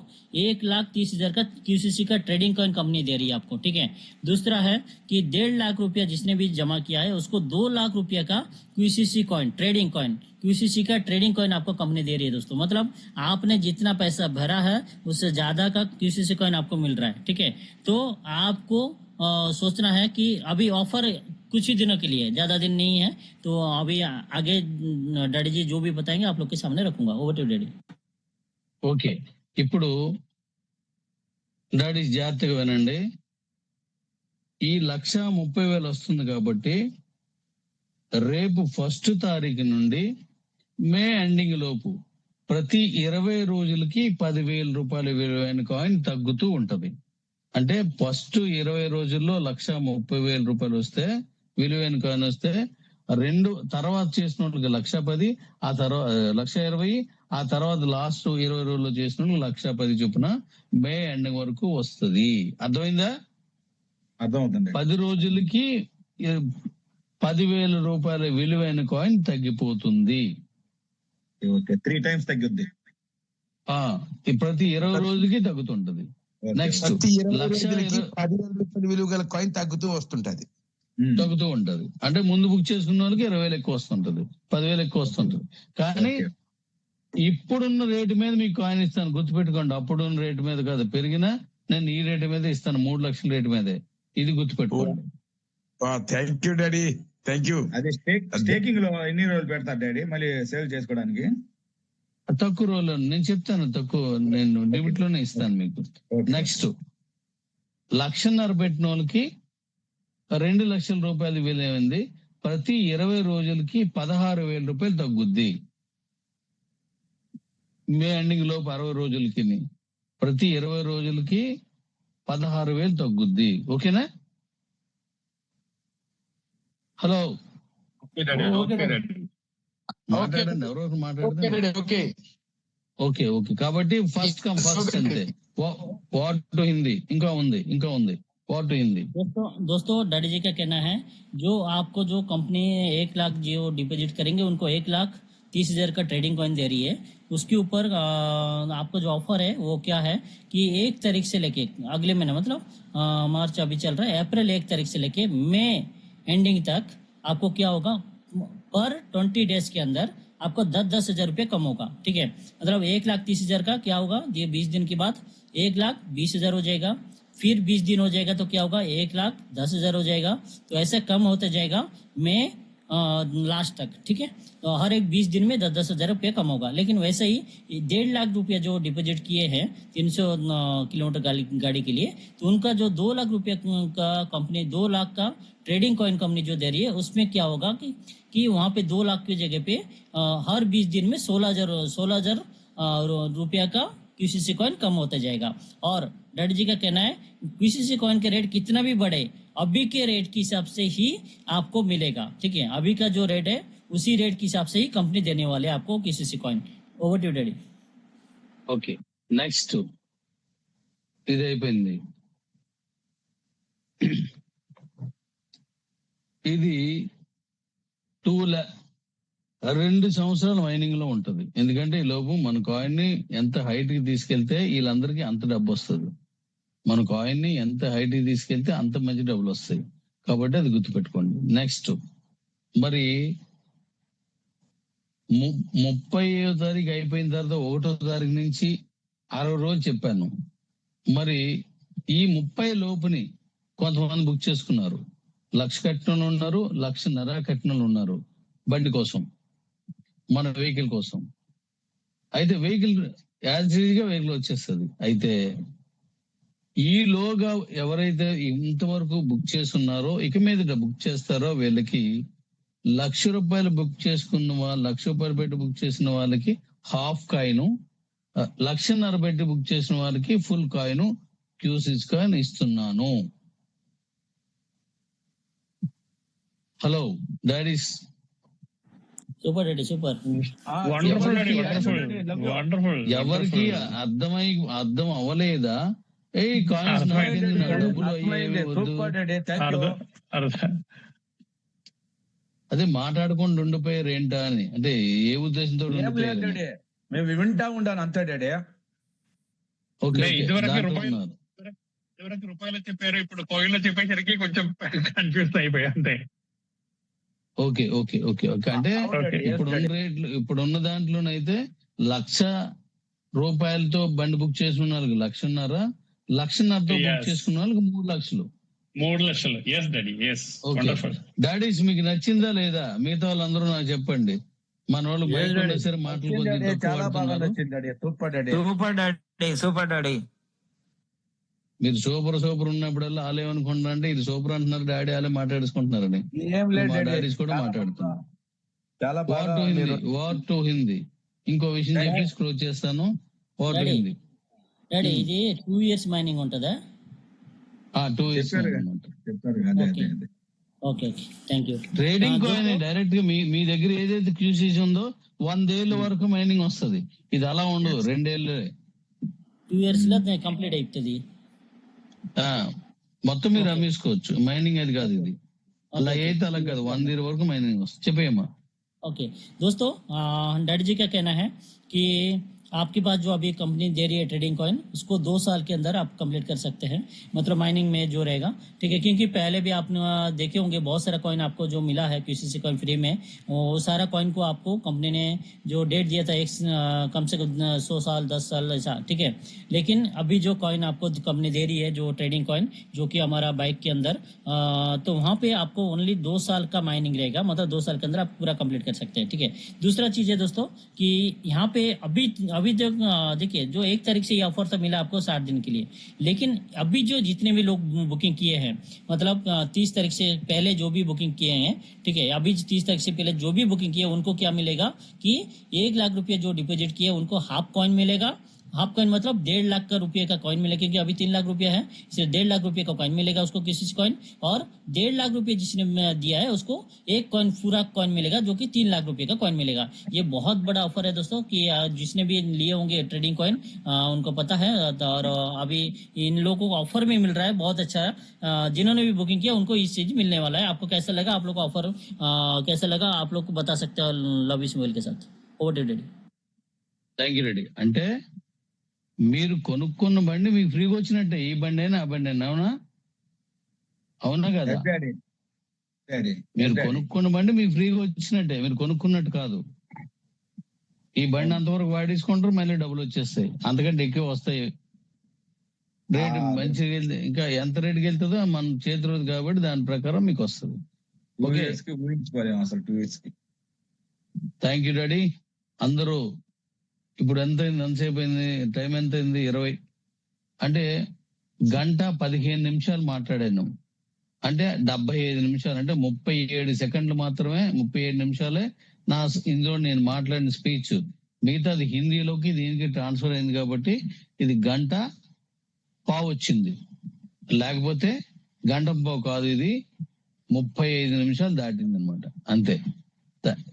1,30,000 का QCC का ट्रेडिंग कॉइन कंपनी दे रही है आपको, ठीक है। दूसरा है कि 1.5 लाख रुपया जिसने भी जमा किया है उसको 2 लाख रुपया का QCC coin trading coin QCC का ट्रेडिंग कॉइन आपको कंपनी दे रही है दोस्तों। मतलब आपने जितना पैसा भरा है उससे ज्यादा का QCC कॉइन आपको मिल रहा है, ठीक है। तो आपको सोचना है कि अभी ऑफर कुछ ही दिनों के लिए, ज्यादा दिन नहीं है, तो अभी आगे डैडी जी जो भी बताएंगे आप लोग के सामने रखूंगा। Over to daddy. ఓకే, ఇప్పుడు డాడీ జాగ్రత్తగా వినండి. ఈ 1,30,000 వస్తుంది కాబట్టి రేపు 1st తారీఖు నుండి మే ఎండింగ్ లోపు ప్రతి 20 రోజులకి ₹10,000 విలువైన కాయిన్ తగ్గుతూ ఉంటది. అంటే ఫస్ట్ 20 రోజుల్లో 1,30,000 వస్తే విలువైన కాయిన్ వస్తే తర్వాత చేసిన వాళ్ళకి 1,10,000, ఆ తర్వాత 1,20,000, ఆ తర్వాత లాస్ట్ 20 రోజుల్లో చేసిన వాళ్ళకి 1,10,000 చొప్పున మే ఎండింగ్ వరకు వస్తుంది. అర్థమైందా? అర్థమవుతుంది. 10 రోజులకి 10,000 రూపాయల విలువైన కాయిన్ తగ్గిపోతుంది. ఓకే, 3 times తగ్గుద్ది. ప్రతి 20 రోజులకి తగ్గుతుంటది. నెక్స్ట్ ప్రతి 20 లక్ష రోజులకి 10,000 రూపాయల విలువ గల కాయిన్ తగ్గుతూ వస్తుంటది. తగ్గుతూ ఉంటది. అంటే ముందు బుక్ చేసుకున్న వాళ్ళకి 20,000 ఎక్కువ వస్తుంటది, 10,000 ఎక్కువ వస్తుంటది. కానీ ఇప్పుడున్న రేటు మీద మీకు కాయిన్ ఇస్తాను, గుర్తుపెట్టుకోండి. అప్పుడున్న రేటు మీద కాదు, పెరిగినా నేను ఈ రేటు మీద ఇస్తాను, 3 లక్షల రేటు మీదే. ఇది గుర్తుపెట్టుకోండి. Thank you daddy, thank you. అదే స్టేకింగ్ లో ఎన్ని రోజులు పెడతారు డాడీ మళ్ళీ సేల్ చేసుకోవడానికి? తక్కువ రోజులు నేను చెప్తాను, నేను డెబిట్ లోనే ఇస్తాను మీకు. నెక్స్ట్ 1,50,000 పెట్టిన వాళ్ళకి 2 లక్షల రూపాయలు విలువైంది. ప్రతి 20 రోజులకి 16,000 రూపాయలు తగ్గుద్ది. మే ఎండింగ్ లోపు 60 రోజులకి ప్రతి 20 రోజులకి 16,000 తగ్గుద్ది. ఓకేనా? హలో, మాట్లాడండి, ఎవరో మాట్లాడండి. Okay okay. కాబట్టి ఫస్ట్ కమ్ ఫస్ట్ అంతే. వాట్ టు హిందీ ఇంకా ఉంది వాట్ టు హింदी। दोस्तों डैडी जी का कहना है, जो आपको जो कंपनी 1 लाख जो डिपॉजिट करेंगे उनको 1,30,000 का ट्रेडिंग कॉइन दे रही है। उसके ऊपर आपका जो ऑफर है वो क्या है कि 1 तारीख से लेके अगले महीने मतलब मार्च अभी चल रहा है, अप्रैल 1 तारीख से लेके मई एंडिंग तक आपको क्या होगा, पर 20 डेज के अंदर आपको 10,000 रुपये कम होगा। ठीक है, मतलब 1,30,000 का क्या होगा, ये 20 दिन के बाद 1,20,000 हो जाएगा। फिर 20 दिन हो जाएगा तो क्या होगा, 1,10,000 हो जाएगा। तो ऐसे कम होते जाएगा मैं लास्ट तक। ठीक है, तो हर एक 20 दिन में 10,000 रुपये कम होगा। लेकिन वैसे ही 1.5 लाख रुपया जो डिपॉजिट किए हैं 300 किलोमीटर गाड़ी के लिए, तो उनका जो 2 लाख रुपये का कंपनी 2 लाख का ट्रेडिंग कॉइन कंपनी जो दे रही है, उसमें क्या होगा कि वहाँ पे 2 लाख की जगह पे हर 20 दिन में 16,000 रुपया का क्यूसीसी कॉइन कम होता जाएगा। और डैडी जी का कहना है क्यूसीसी कॉइन के रेट कितना भी बढ़े, अभी के रेट के हिसाब से ही आपको मिलेगा। ठीक है, अभी का जो रेट है उसी रेट के हिसाब से ही कंपनी देने वाले आपको QCC coin. Over to daddy. Okay, next ఇది అయిపోయింది. ఇది 2 సంవత్సరాల మైనింగ్ లో ఉంటది. ఎందుకంటే ఈ లోపు మన కాయిన్ ని ఎంత హైట్ కి తీసుకెళ్తే వీళ్ళందరికీ అంత డబ్బు వస్తుంది. మన కాయిన్ ని ఎంత హైట్ కి తీసుకెళ్తే అంత మంచి డబ్బులు వస్తాయి. కాబట్టి అది గుర్తుపెట్టుకోండి. నెక్స్ట్ మరి 30వ తారీఖు అయిపోయిన తర్వాత 1వ తారీఖు నుంచి 60 రోజులు చెప్పాను. మరి ఈ 30 లోపుని కొంతమంది బుక్ చేసుకున్నారు. 1,00,000 కట్టిన ఉన్నారు, 1,50,000 కట్టిన ఉన్నారు బండి కోసం, మన వెహికల్ కోసం. అయితే వెహికల్ యాజిగా వెహికల్ వచ్చేస్తుంది. అయితే ఈలోగా ఎవరైతే ఇంతవరకు బుక్ చేస్తున్నారో ఇక మీద బుక్ చేస్తారో వీళ్ళకి 1,00,000 రూపాయలు బుక్ చేసుకున్న వాళ్ళు, 1,00,000 రూపాయలు పెట్టి బుక్ చేసిన వాళ్ళకి హాఫ్ కాయిన్, 1,50,000 పెట్టి బుక్ చేసిన వాళ్ళకి ఫుల్ కాయిన్ క్యూసిస్ కాయిన్ ఇస్తున్నాను. Hello daddies, super daddy, super. ఎవరికి అర్థం అవ్వలేదా? ఏ కాయిన్స్ డబ్బులు అదే మాట్లాడుకుండా ఉండిపోయారు ఏంటా అని, అంటే ఏ ఉద్దేశంతో మేము వింటా ఉంటాను అంతే డాడీ. ఇదివరకు రూపాయలు చెప్పారు, ఇప్పుడు కోయిన్లో చెప్పేసరికి కొంచెం కన్ఫ్యూజ్ అయిపోయా అంతే. Okay okay okay okay. అంటే ఇప్పుడున్న రేట్లు, ఇప్పుడున్న దాంట్లోనైతే 1,00,000 రూపాయలతో బండి బుక్ చేసుకున్న వాళ్ళకి 1,50,000, 1,50,000తో బుక్ చేసుకున్న వాళ్ళకి 3 లక్షలు. 3 లక్షలు. Yes daddy, yes. Wonderful. Daddies మీకు నచ్చిందా లేదా? మిగతా వాళ్ళందరూ నాకు చెప్పండి. మన వాళ్ళు బయట సరే మాటలు చాలా బాగా నచ్చింది daddy. Super daddy, super daddy, super daddy. మీరు సూపర్ ఉన్నప్పుడల్లా వాళ్ళేమనుకుంటున్నా అంటే ఇది సూపర్ అంటున్నారు డాడీ, వాళ్ళే మాట్లాడుకుంటున్నారని. మా డాడీస్ కూడా మాట్లాడుతున్నారు. What to Hindi. ఇంకో విషయం చెప్పి క్లోజ్ చేస్తాను. వాట్ టు హిందీ డాడీ, ఇది 2 years మైనింగ్ ఉంటుందా? 2 years okay, thank you. Trading coin direct గా మీ దగ్గర ఏదైతే క్యూసీసీ ఉందో 100 ఏళ్ళ వరకు మైనింగ్ వస్తుంది. ఇది అలా ఉండదు, 2 ఏళ్ళే. 2 years లో కంప్లీట్ అవుతుంది. మొత్తం మీరు అమ్మేసుకోవచ్చు. మైనింగ్ అది కాదు ఇది. అలా అయితే అలా కాదు, 100 వరకు మైనింగ్ వస్తుంది. చెప్పేయమ్మా. ओके दोस्तों, डैडी जी का कहना है कि आपके पास जो अभी कंपनी दे रही है ट्रेडिंग कॉइन, उसको 2 साल के अंदर आप कंप्लीट कर सकते हैं, मतलब माइनिंग में जो रहेगा, ठीक है। क्योंकि पहले भी आपने देखे होंगे बहुत सारा कॉइन आपको जो मिला है QCC कॉइन फ्री में, वो सारा कॉइन को आपको कंपनी ने जो डेट दिया था कम से कम 100 साल 10 साल ऐसा, ठीक है। लेकिन अभी जो कॉइन आपको कंपनी दे रही है जो ट्रेडिंग कॉइन, जो कि हमारा बाइक के अंदर, तो वहाँ पे आपको ओनली 2 साल का माइनिंग रहेगा, मतलब 2 साल के अंदर आप पूरा कंप्लीट कर सकते हैं, ठीक है। दूसरा चीज़ है दोस्तों कि यहाँ पे अभी तक देखिए, जो 1 तारीख से ये ऑफर तो मिला आपको 60 दिन के लिए, लेकिन अभी जो जितने भी लोग बुकिंग किए हैं, मतलब 30 तारीख से पहले जो भी बुकिंग किए हैं, ठीक है, अभी 30 तारीख से पहले जो भी बुकिंग किए उनको क्या मिलेगा कि 1 लाख रुपये जो डिपॉजिट किए उनको हाफ कॉइन मिलेगा। हाफ कॉइन मतलब 1.5 लाख का रुपये का कॉइन मिलेगा, क्योंकि अभी 3 लाख रुपया है, इसलिए 1.5 लाख रुपये का कॉइन मिलेगा उसको किसी कॉइन, और 1.5 लाख रुपये जिसने दिया है उसको एक कॉइन पूरा कॉइन मिलेगा, जो कि 3 लाख रुपये का कॉइन मिलेगा। ये बहुत बड़ा ऑफर है दोस्तों कि जिसने भी लिए होंगे ट्रेडिंग कॉइन उनको पता है, और अभी इन लोगों को ऑफर में मिल रहा है, बहुत अच्छा है। जिन्होंने भी बुकिंग किया उनको इस चीज मिलने वाला है। आपको कैसा लगा, आप लोग का ऑफर कैसा लगा, आप लोग को बता सकते हो लव इस मोबाइल के साथ। Over to daddy. Thank you Reddy. అంటే మీరు కొనుక్కున్న బండి మీకు ఫ్రీగా వచ్చినట్టే, ఈ బండి అయినా ఆ బండి అయినా, అవునా? అవునా కదా? మీరు కొనుక్కున్న బండి మీకు ఫ్రీగా వచ్చినట్టే, మీరు కొనుక్కున్నట్టు కాదు. ఈ బండి అంతవరకు వాడేసుకుంటారు, మళ్ళీ డబ్బులు వచ్చేస్తాయి, అంతకంటే ఎక్కువ వస్తాయి. రేట్ మంచిగా వెళ్తే ఇంకా ఎంత రేటుకి వెళ్తుందో మన చేతిలో కాబట్టి దాని ప్రకారం మీకు వస్తుంది. Thank you daddy. అందరూ ఇప్పుడు ఎంత అయింది, ఎంతసేపు అయింది, టైం ఎంత అయింది? 20, అంటే 1:15 మాట్లాడాను. అంటే 75 నిమిషాలు, అంటే 37 సెకండ్లు మాత్రమే, 37 నిమిషాలే నా ఇందులో నేను మాట్లాడిన స్పీచ్. మిగతాది హిందీలోకి దీనికి ట్రాన్స్ఫర్ అయింది కాబట్టి ఇది 1:15 వచ్చింది. లేకపోతే 1:15 కాదు, ఇది 35 నిమిషాలు దాటింది అనమాట, అంతే.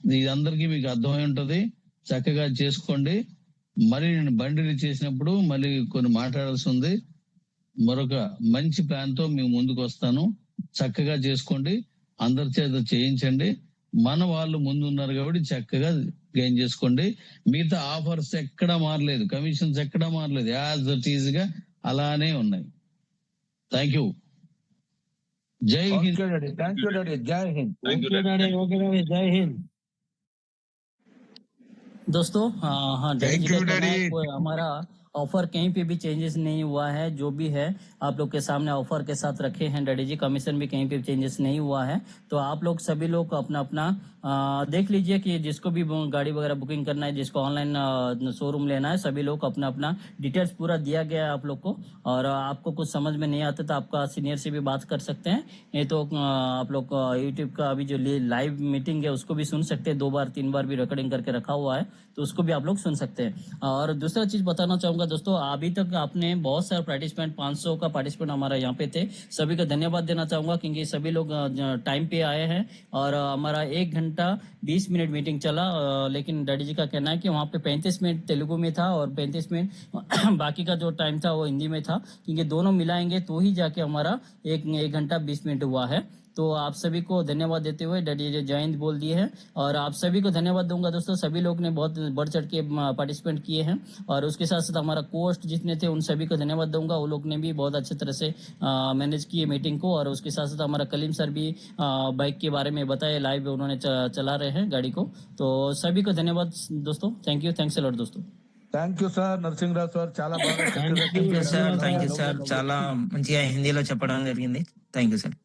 ఇది అందరికీ మీకు అర్థమై ఉంటది, చక్కగా చేసుకోండి. మరి నేను బండి చేసినప్పుడు మళ్ళీ కొన్ని మాట్లాడాల్సి ఉంది. మరొక మంచి ప్లాన్ తో మేము ముందుకు వస్తాను. చక్కగా చేసుకోండి, అందరి చేత చేయించండి. మన వాళ్ళు ముందు ఉన్నారు కాబట్టి చక్కగా గెయిన్ చేసుకోండి. మిగతా ఆఫర్స్ ఎక్కడా మారలేదు, కమిషన్స్ ఎక్కడా మారలేదు, యాజ్ ఇట్ ఈజ్ గా అలానే ఉన్నాయి. Thank you. జై హింద్. Thank you daddy. జై హింద్. జై హింద్. दोस्तों हाँ, डैडी जी का कहना है कोई हमारा ऑफर कहीं पे भी चेंजेस नहीं हुआ है, जो भी है आप लोग के सामने ऑफर के साथ रखे हैं डैडी जी। कमीशन भी कहीं पे चेंजेस नहीं हुआ है, तो आप लोग सभी लोग अपना अपना देख लीजिए कि जिसको भी गाड़ी वगैरह बुकिंग करना है, जिसको ऑनलाइन शोरूम लेना है, सभी लोग अपना अपना डिटेल्स पूरा दिया गया है आप लोग को। और आपको कुछ समझ में नहीं आता तो आपका सीनियर से भी बात कर सकते हैं, नहीं तो आप लोग यूट्यूब का अभी जो लाइव मीटिंग है उसको भी सुन सकते हैं। 2 बार 3 बार भी रिकॉर्डिंग करके रखा हुआ है, तो उसको भी आप लोग सुन सकते हैं। और दूसरा चीज बताना चाहूंगा दोस्तों, अभी तक आपने बहुत सारे पार्टिसिपेंट, 500 का पार्टिसिपेंट हमारा यहाँ पे थे, सभी का धन्यवाद देना चाहूंगा, क्योंकि सभी लोग टाइम पे आए हैं। और हमारा 1 घंटा 20 मिनट मीटिंग चला, लेकिन डैडी जी का कहना है कि वहाँ पे 35 मिनट तेलुगु में था और 35 मिनट बाकी का जो टाइम था वो हिंदी में था, क्योंकि दोनों मिलाएंगे तो ही जाके हमारा 1 घंटा 20 मिनट हुआ है। तो आप सभी को धन्यवाद देते हुए डैडी जी जय हिंद बोल दिए हैं, और आप सभी को धन्यवाद दूंगा दोस्तों। सभी लोग ने बहुत बढ़ चढ़ के पार्टिसिपेंट किए हैं, और उसके साथ साथ हमारा कोस्ट जितने थे उन सभी को धन्यवाद दूंगा। वो लोग ने भी बहुत अच्छे तरह से मैनेज किए मीटिंग को। और उसके साथ साथ हमारा कलीम सर भी बाइक के बारे में बताए, लाइव उन्होंने चला रहे हैं गाड़ी को। तो सभी को धन्यवाद दोस्तों, thank you, thanks a lot दोस्तों। Thank you sir. Narasimharao sir చాలా బాగా థ్యాంక్ యూ సార్, చాలా మంచిగా హిందీలో చెప్పడం జరిగింది. Thank you sir.